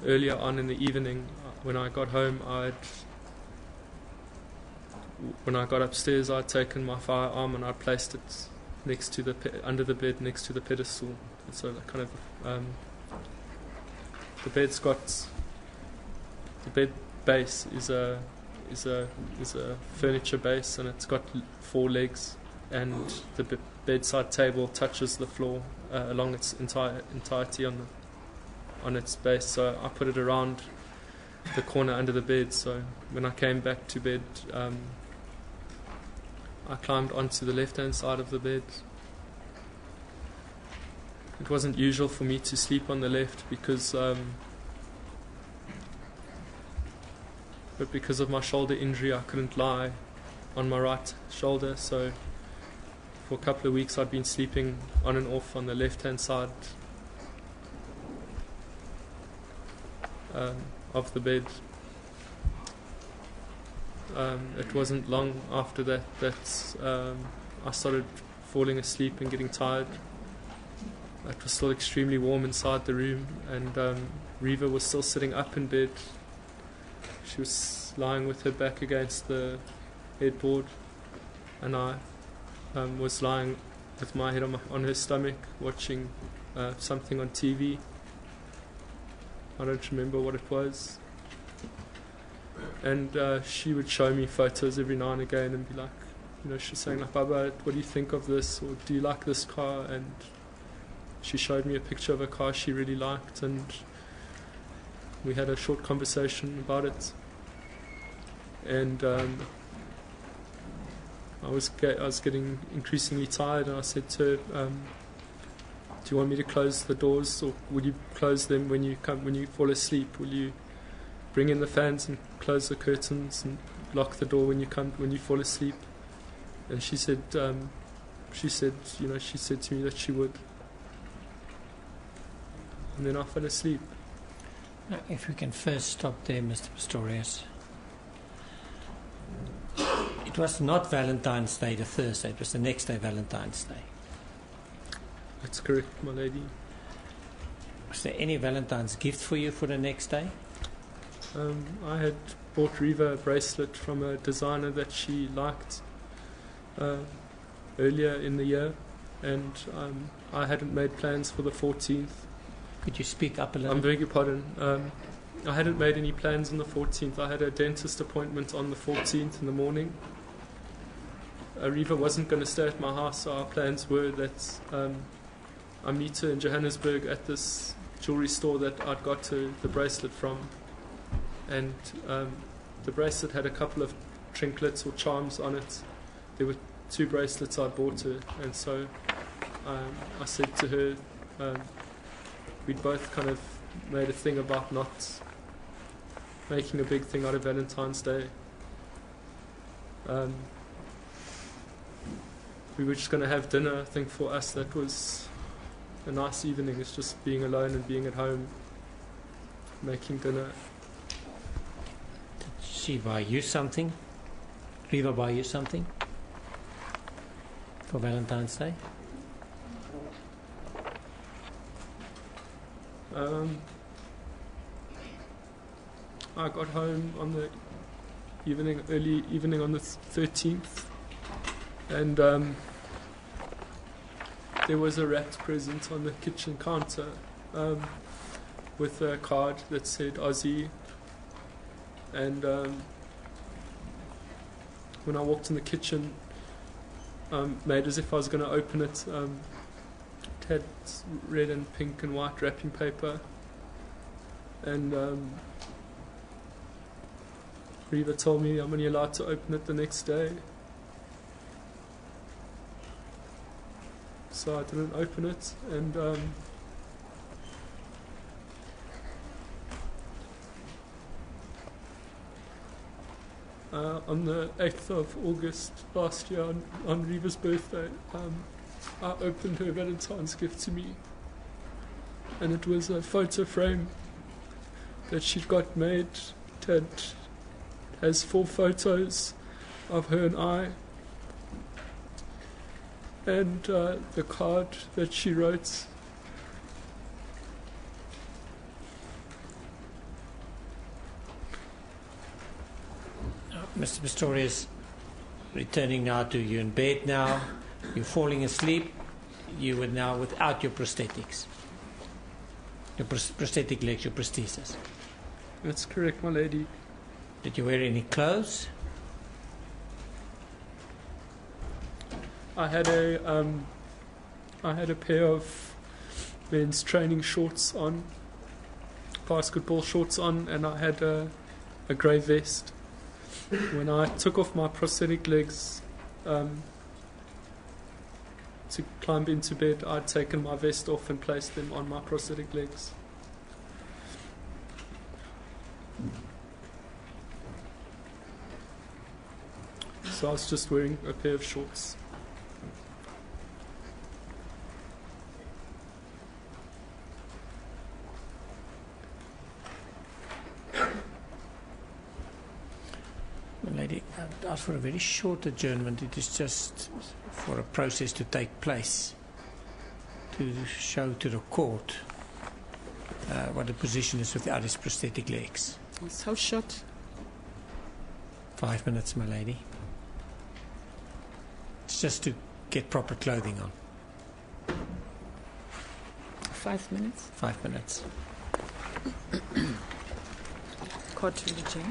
earlier on in the evening, when I got home, when I got upstairs, I'd taken my firearm and I'd placed it next to under the bed, next to the pedestal. And so kind of the bed's got, the bed base is a furniture base, and it's got 4 legs, and the bedside table touches the floor along its entirety on its base. So I put it around the corner under the bed. So when I came back to bed, I climbed onto the left-hand side of the bed. It wasn't usual for me to sleep on the left because of my shoulder injury, I couldn't lie on my right shoulder. So for a couple of weeks, I'd been sleeping on and off on the left-hand side of the bed. It wasn't long after that I started falling asleep and getting tired. It was still extremely warm inside the room, and Reva was still sitting up in bed. She was lying with her back against the headboard, and I was lying with my head on her stomach, watching something on TV. I don't remember what it was. And she would show me photos every now and again and be like, she's saying like, "Baba, what do you think of this? Or do you like this car?" And she showed me a picture of a car she really liked, and we had a short conversation about it. And I was getting increasingly tired, and I said to her, Do you want me to close the doors, or will you close them when you fall asleep? Will you bring in the fans and close the curtains and lock the door when you fall asleep?" And she said to me that she would. And then I fell asleep. Now, if we can first stop there, Mr. Pistorius. It was not Valentine's Day, the Thursday. It was the next day, Valentine's Day. That's correct, my lady. Was there any Valentine's gift for you for the next day? I had bought Reva a bracelet from a designer that she liked earlier in the year, and I hadn't made plans for the 14th. Could you speak up a little? I beg your pardon. I hadn't made any plans on the 14th. I had a dentist appointment on the 14th in the morning. Reva wasn't going to stay at my house, so our plans were that I meet her in Johannesburg at this jewelry store that I'd got the bracelet from. And the bracelet had a couple of trinkets or charms on it. There were 2 bracelets I bought her, and so I said to her, we'd both kind of made a thing about not making a big thing out of Valentine's Day. We were just going to have dinner. I think for us that was a nice evening. It's just being alone and being at home, making dinner. Did she buy you something? Reva buy you something for Valentine's Day? I got home on the early evening on the 13th, and there was a wrapped present on the kitchen counter with a card that said Aussie. And when I walked in the kitchen, made as if I was going to open it. It had red and pink and white wrapping paper, and Reva told me I'm only allowed to open it the next day, so I didn't open it. And on the 8th of August last year, on Reva's birthday, I opened her Valentine's gift to me, and it was a photo frame that she'd got made. It has 4 photos of her and I, and the card that she wrote. Mr. Pistorius, returning now to you in bed now, you're falling asleep, you were now without your prosthetics, your prosthetic legs, your prosthesis. That's correct, my lady. Did you wear any clothes? I had a pair of men's training shorts on, basketball shorts on, and I had a grey vest. When I took off my prosthetic legs to climb into bed, I'd taken my vest off and placed them on my prosthetic legs. So I was just wearing a pair of shorts. Lady, I've asked for a very short adjournment. It is just for a process to take place, to show to the court what the position is without his prosthetic legs. It's how short? 5 minutes, my lady. It's just to get proper clothing on. 5 minutes? 5 minutes. Court to the chair.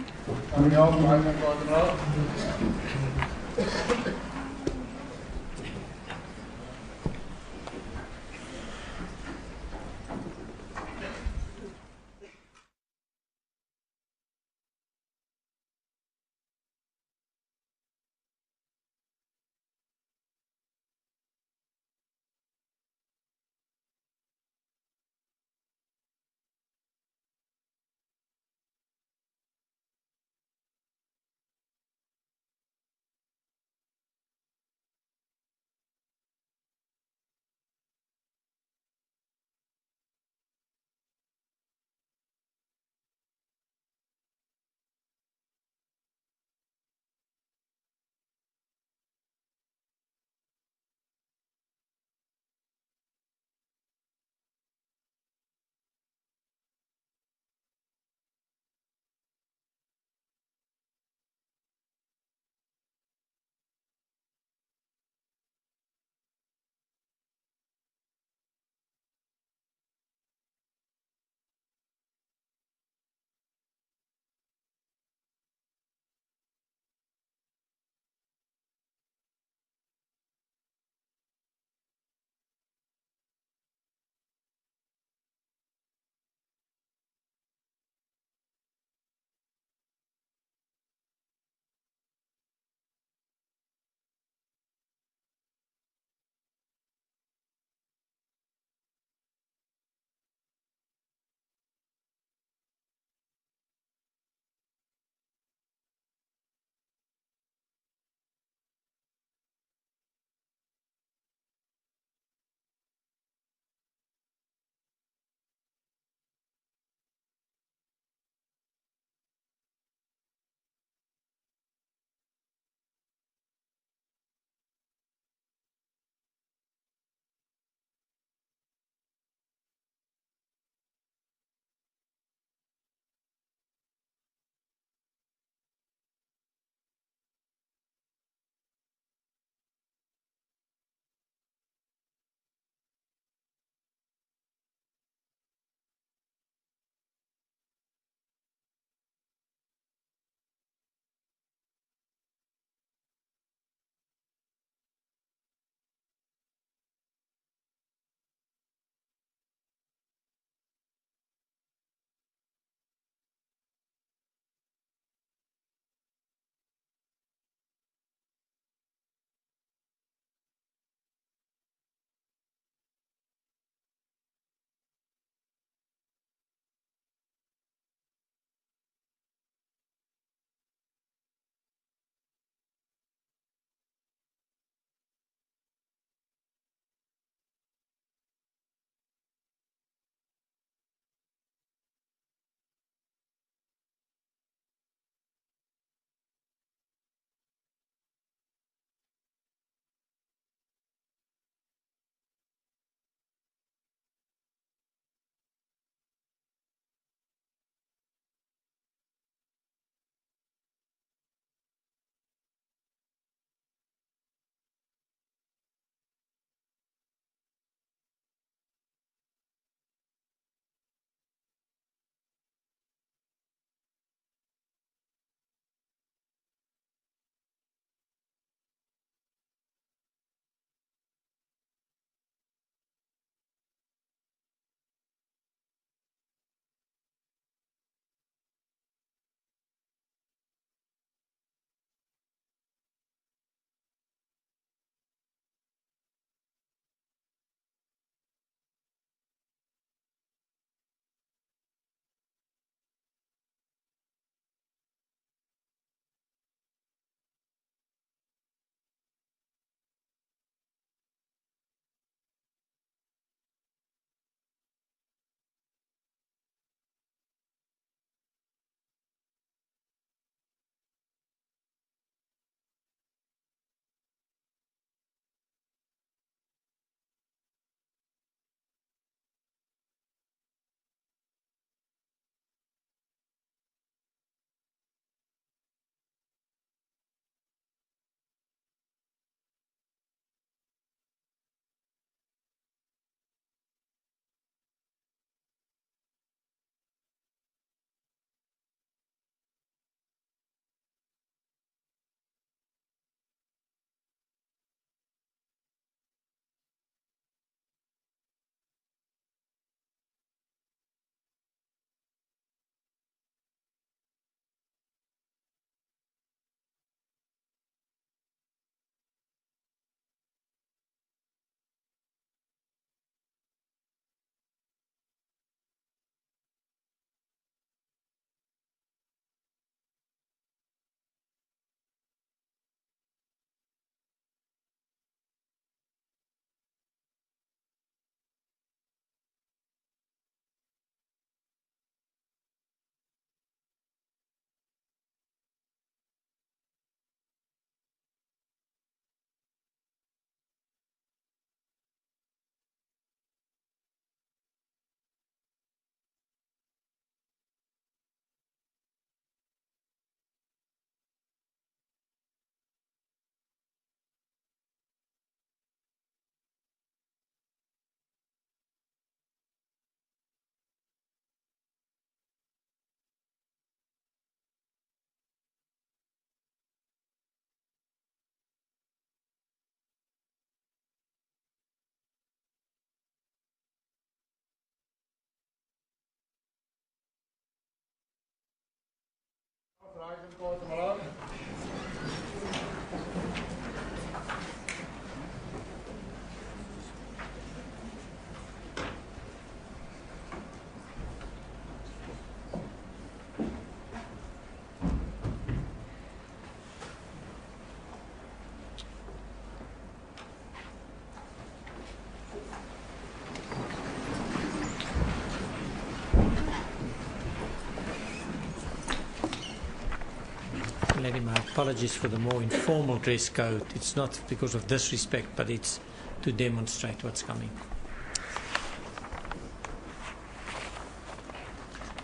Lady, my apologies for the more informal dress code. It's not because of disrespect, but it's to demonstrate what's coming.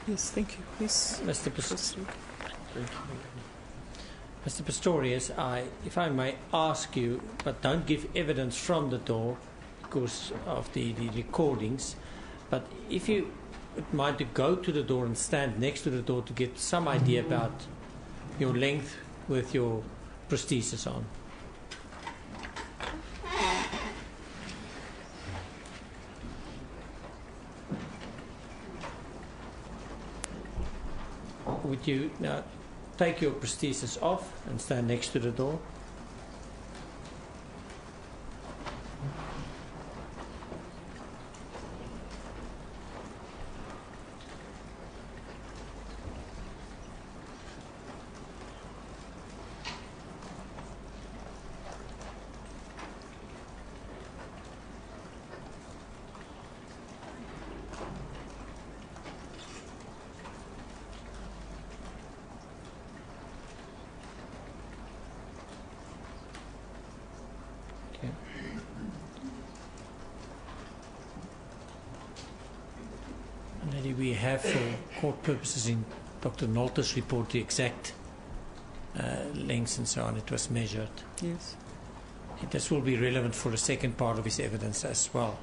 Yes, thank you. Please. Mr. Pistorius, if I may ask you, but don't give evidence from the door because of the recordings, but if you would mind to go to the door and stand next to the door to get some idea about your length with your prosthesis on. Would you now take your prosthesis off and stand next to the door? Lady, we have for court purposes in Dr. Nolte's report the exact lengths and so on. It was measured. Yes. This will be relevant for the second part of his evidence as well.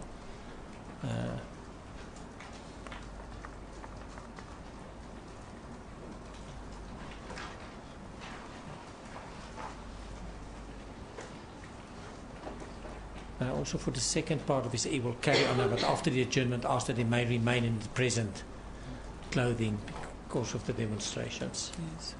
Also for the second part of his, he will carry on, but after the adjournment, asked that he may remain in the present clothing because of the demonstrations. Yes.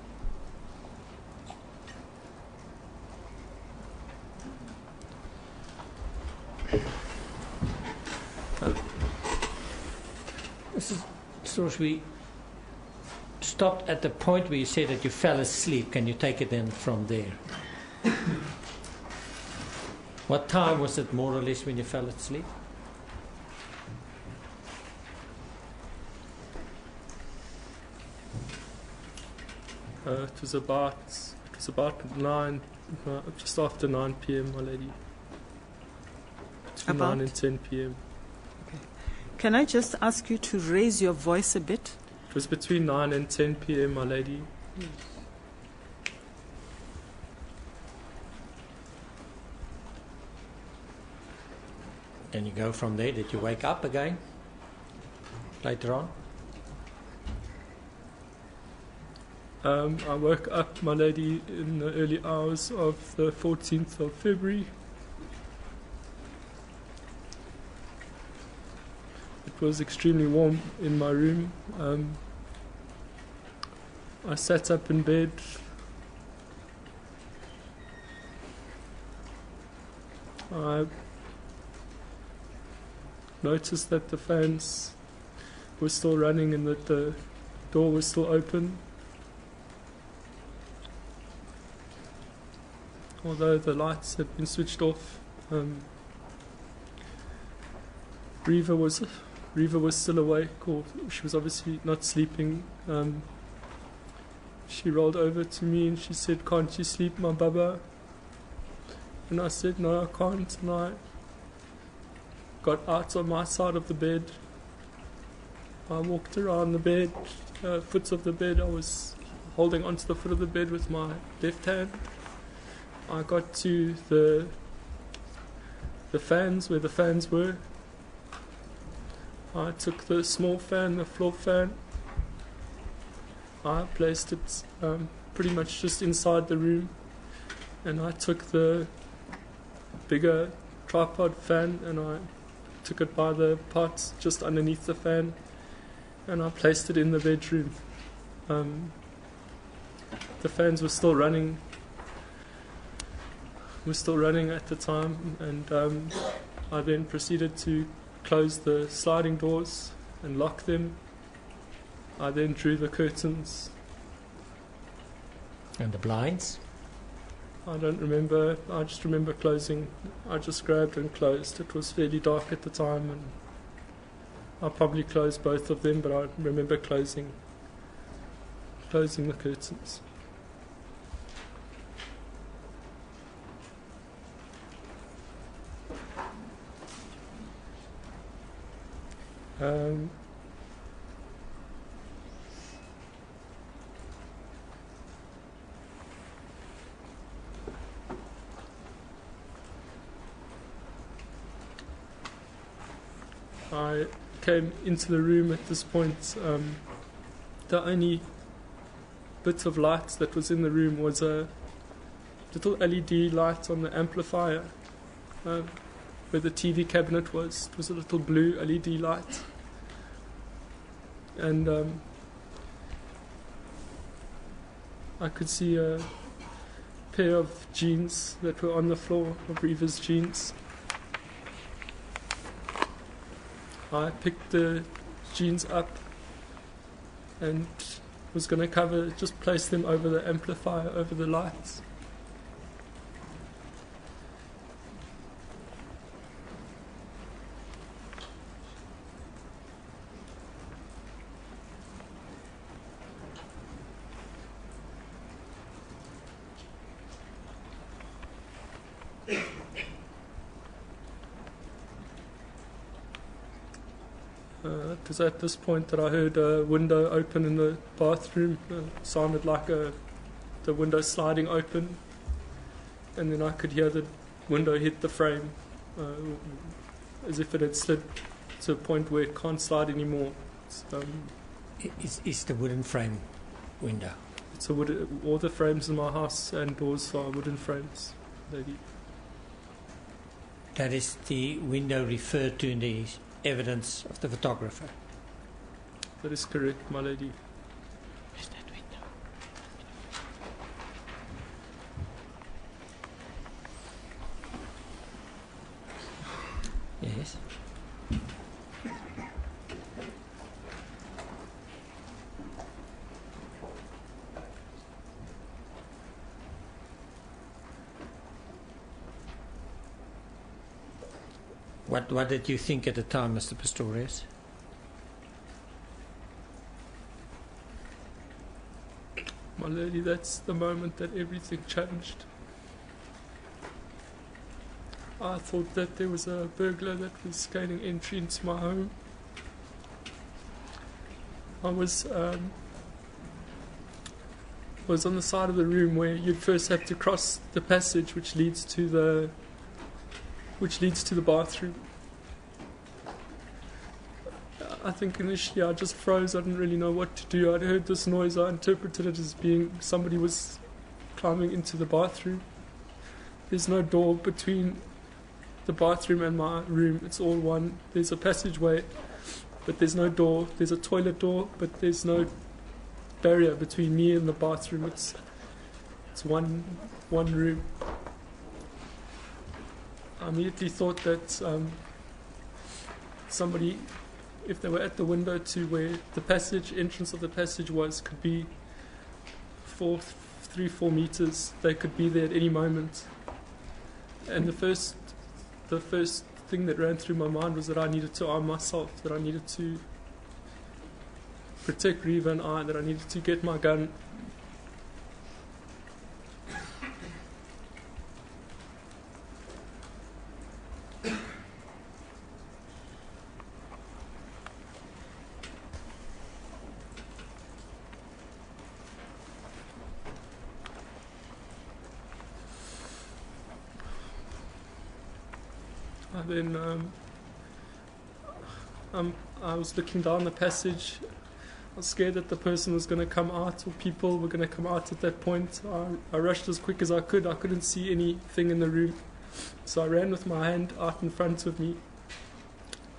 We stopped at the point where you said that you fell asleep. Can you take it then from there? What time was it more or less when you fell asleep? It was about 9, just after 9 p.m. my lady. Between About? 9 and 10 p.m. Can I just ask you to raise your voice a bit? It was between 9 and 10 p.m. my lady. Yes. Then you go from there. Did you wake up again later on? I woke up, my lady, in the early hours of the 14th of February. It was extremely warm in my room. I sat up in bed. I noticed that the fans were still running and that the door was still open. Although the lights had been switched off, Reva was still awake, or she was obviously not sleeping. She rolled over to me and she said, "Can't you sleep, my baba?" And I said, "No, I can't." And I got out on my side of the bed. I walked around the bed, foot of the bed. I was holding onto the foot of the bed with my left hand. I got to the fans, where the fans were. I took the small fan, the floor fan. I placed it pretty much just inside the room, and I took the bigger tripod fan and I took it by the parts just underneath the fan, and I placed it in the bedroom. the fans were still running. At the time, and I then proceeded to close the sliding doors and lock them. I then drew the curtains. And the blinds? I don't remember. I just remember closing. I just grabbed and closed. It was fairly dark at the time, and I probably closed both of them, but I remember closing the curtains. I came into the room at this point. The only bit of light that was in the room was a little LED light on the amplifier where the TV cabinet was. It was a little blue LED light. And I could see a pair of jeans that were on the floor, of Reva's jeans. I picked the jeans up and was going to just place them over the amplifier, over the lights. It was at this point that I heard a window open in the bathroom. It sounded like the window sliding open, and then I could hear the window hit the frame as if it had slid to a point where it can't slide anymore. Is the wooden frame window? It's a wood. All the frames in my house and doors are wooden frames, lady. That is the window referred to in the evidence of the photographer. That is correct, my lady. Where's that window? Yes. What did you think at the time, Mr. Pistorius? My lady, that's the moment that everything changed. I thought that there was a burglar that was gaining entry into my home. I was on the side of the room where you'd first have to cross the passage which leads to the bathroom. I think initially I just froze. I didn't really know what to do. I'd heard this noise. I interpreted it as being somebody was climbing into the bathroom. There's no door between the bathroom and my room. It's all one. There's a passageway, but there's no door. There's a toilet door, but there's no barrier between me and the bathroom. It's one room. I immediately thought that somebody, if they were at the window to where the entrance of the passage was, could be 3-4 meters. They could be there at any moment. And the first thing that ran through my mind was that I needed to arm myself, that I needed to protect Reva and I, that I needed to get my gun. Then I was looking down the passage. I was scared that the person was going to come out, or people were going to come out at that point. I rushed as quick as I could. I couldn't see anything in the room, so I ran with my hand out in front of me,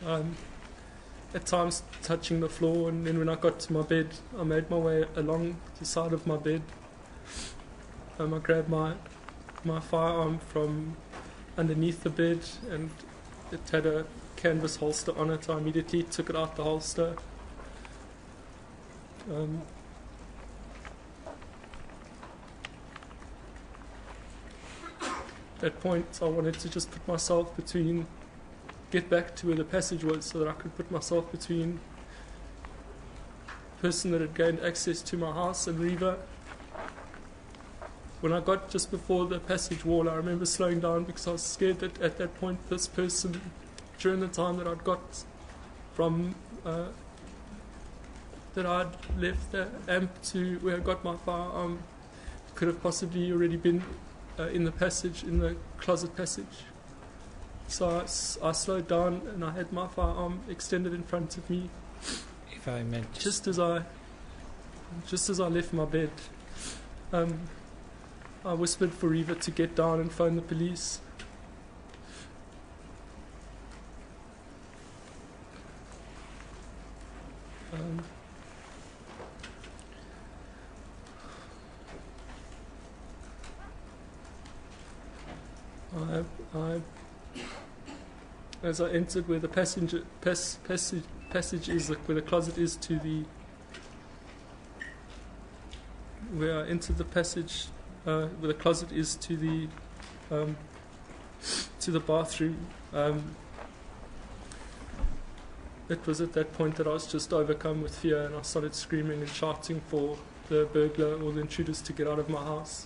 at times touching the floor. And then when I got to my bed, I made my way along the side of my bed. I grabbed my firearm from underneath the bed, and it had a canvas holster on it. I immediately took it out the holster. At that point, I wanted to just put myself between, get back to where the passage was, so that I could put myself between the person that had gained access to my house and Reva. When I got just before the passage wall, I remember slowing down because I was scared that at that point this person, during the time that I'd got from that I'd left the amp to where I got my firearm, could have possibly already been in the passage, in the closet passage. So I slowed down and I had my firearm extended in front of me. If I meant Just as I left my bed, I whispered for Reva to get down and phone the police. As I entered where the passage is, where the closet is to the, where I entered the passage, where the closet is to the bathroom. It was at that point that I was just overcome with fear, and I started screaming and shouting for the burglar or the intruders to get out of my house.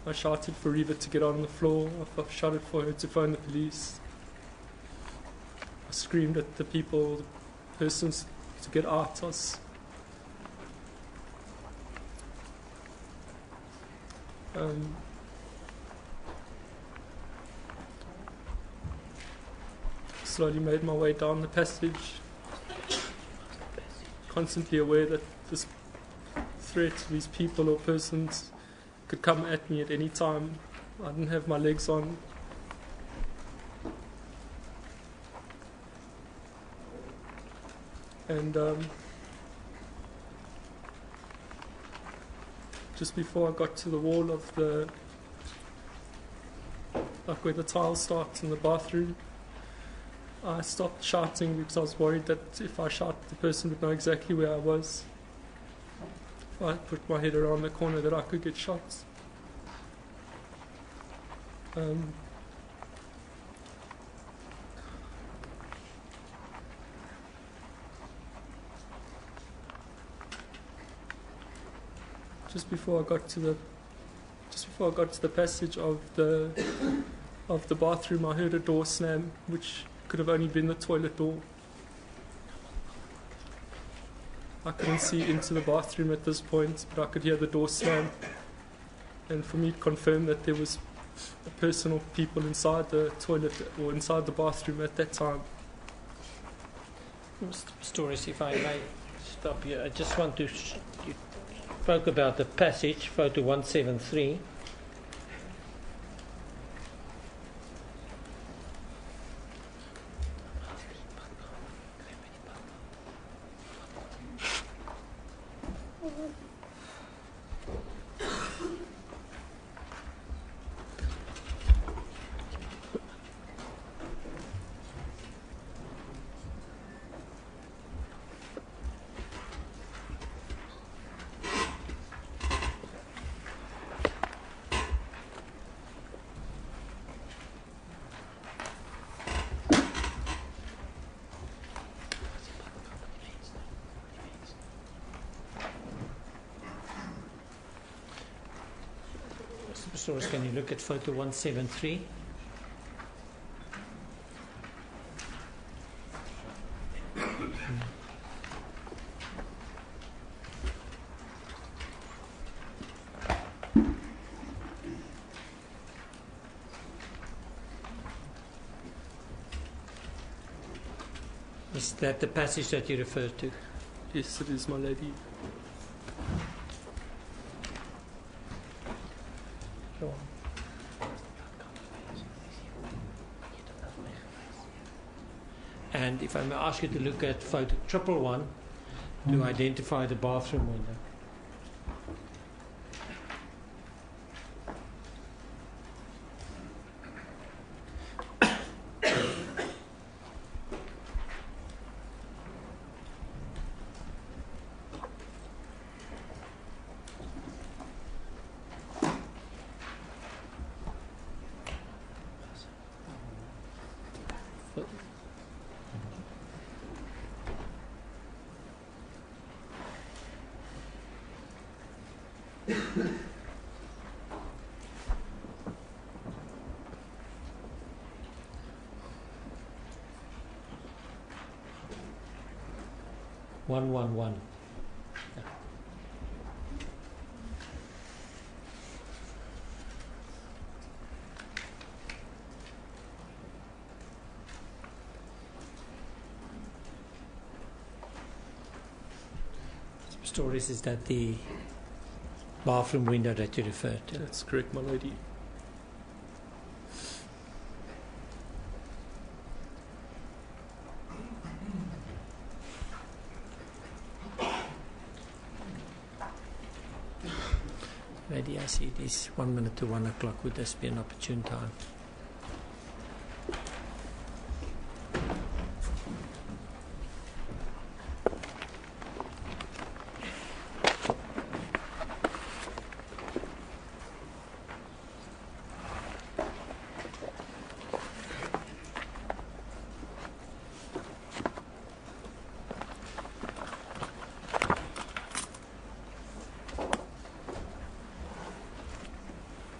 I shouted for Reva to get out on the floor. I shouted for her to phone the police. I screamed at the people, the persons, to get out. Slowly made my way down the passage, constantly aware that this threat, these people or persons, could come at me at any time. I didn't have my legs on. And just before I got to the wall of the, like where the tiles start in the bathroom, I stopped shouting because I was worried that if I shouted, the person would know exactly where I was. If I put my head around the corner, that I could get shot. Just before I got to the passage of the bathroom, I heard a door slam, which could have only been the toilet door. I couldn't see into the bathroom at this point, but I could hear the door slam, and for me to confirm that there was a person or people inside the toilet or inside the bathroom at that time. Mr. Pistorius, if I may stop you, I just want to. You spoke about the passage, photo 173. Pistorius, can you look at photo 173? Is that the passage that you referred to? Yes, it is, my lady. And if I may ask you to look at photo 111 to identify the bathroom window. 111. Yeah. Pistorius, is that the bathroom window that you referred to? That's correct, my lady. Lady, I see it is 1 minute to 1 o'clock. Would this be an opportune time?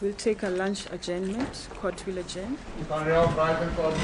We'll take a lunch adjournment. Court will adjourn. Carry out private court.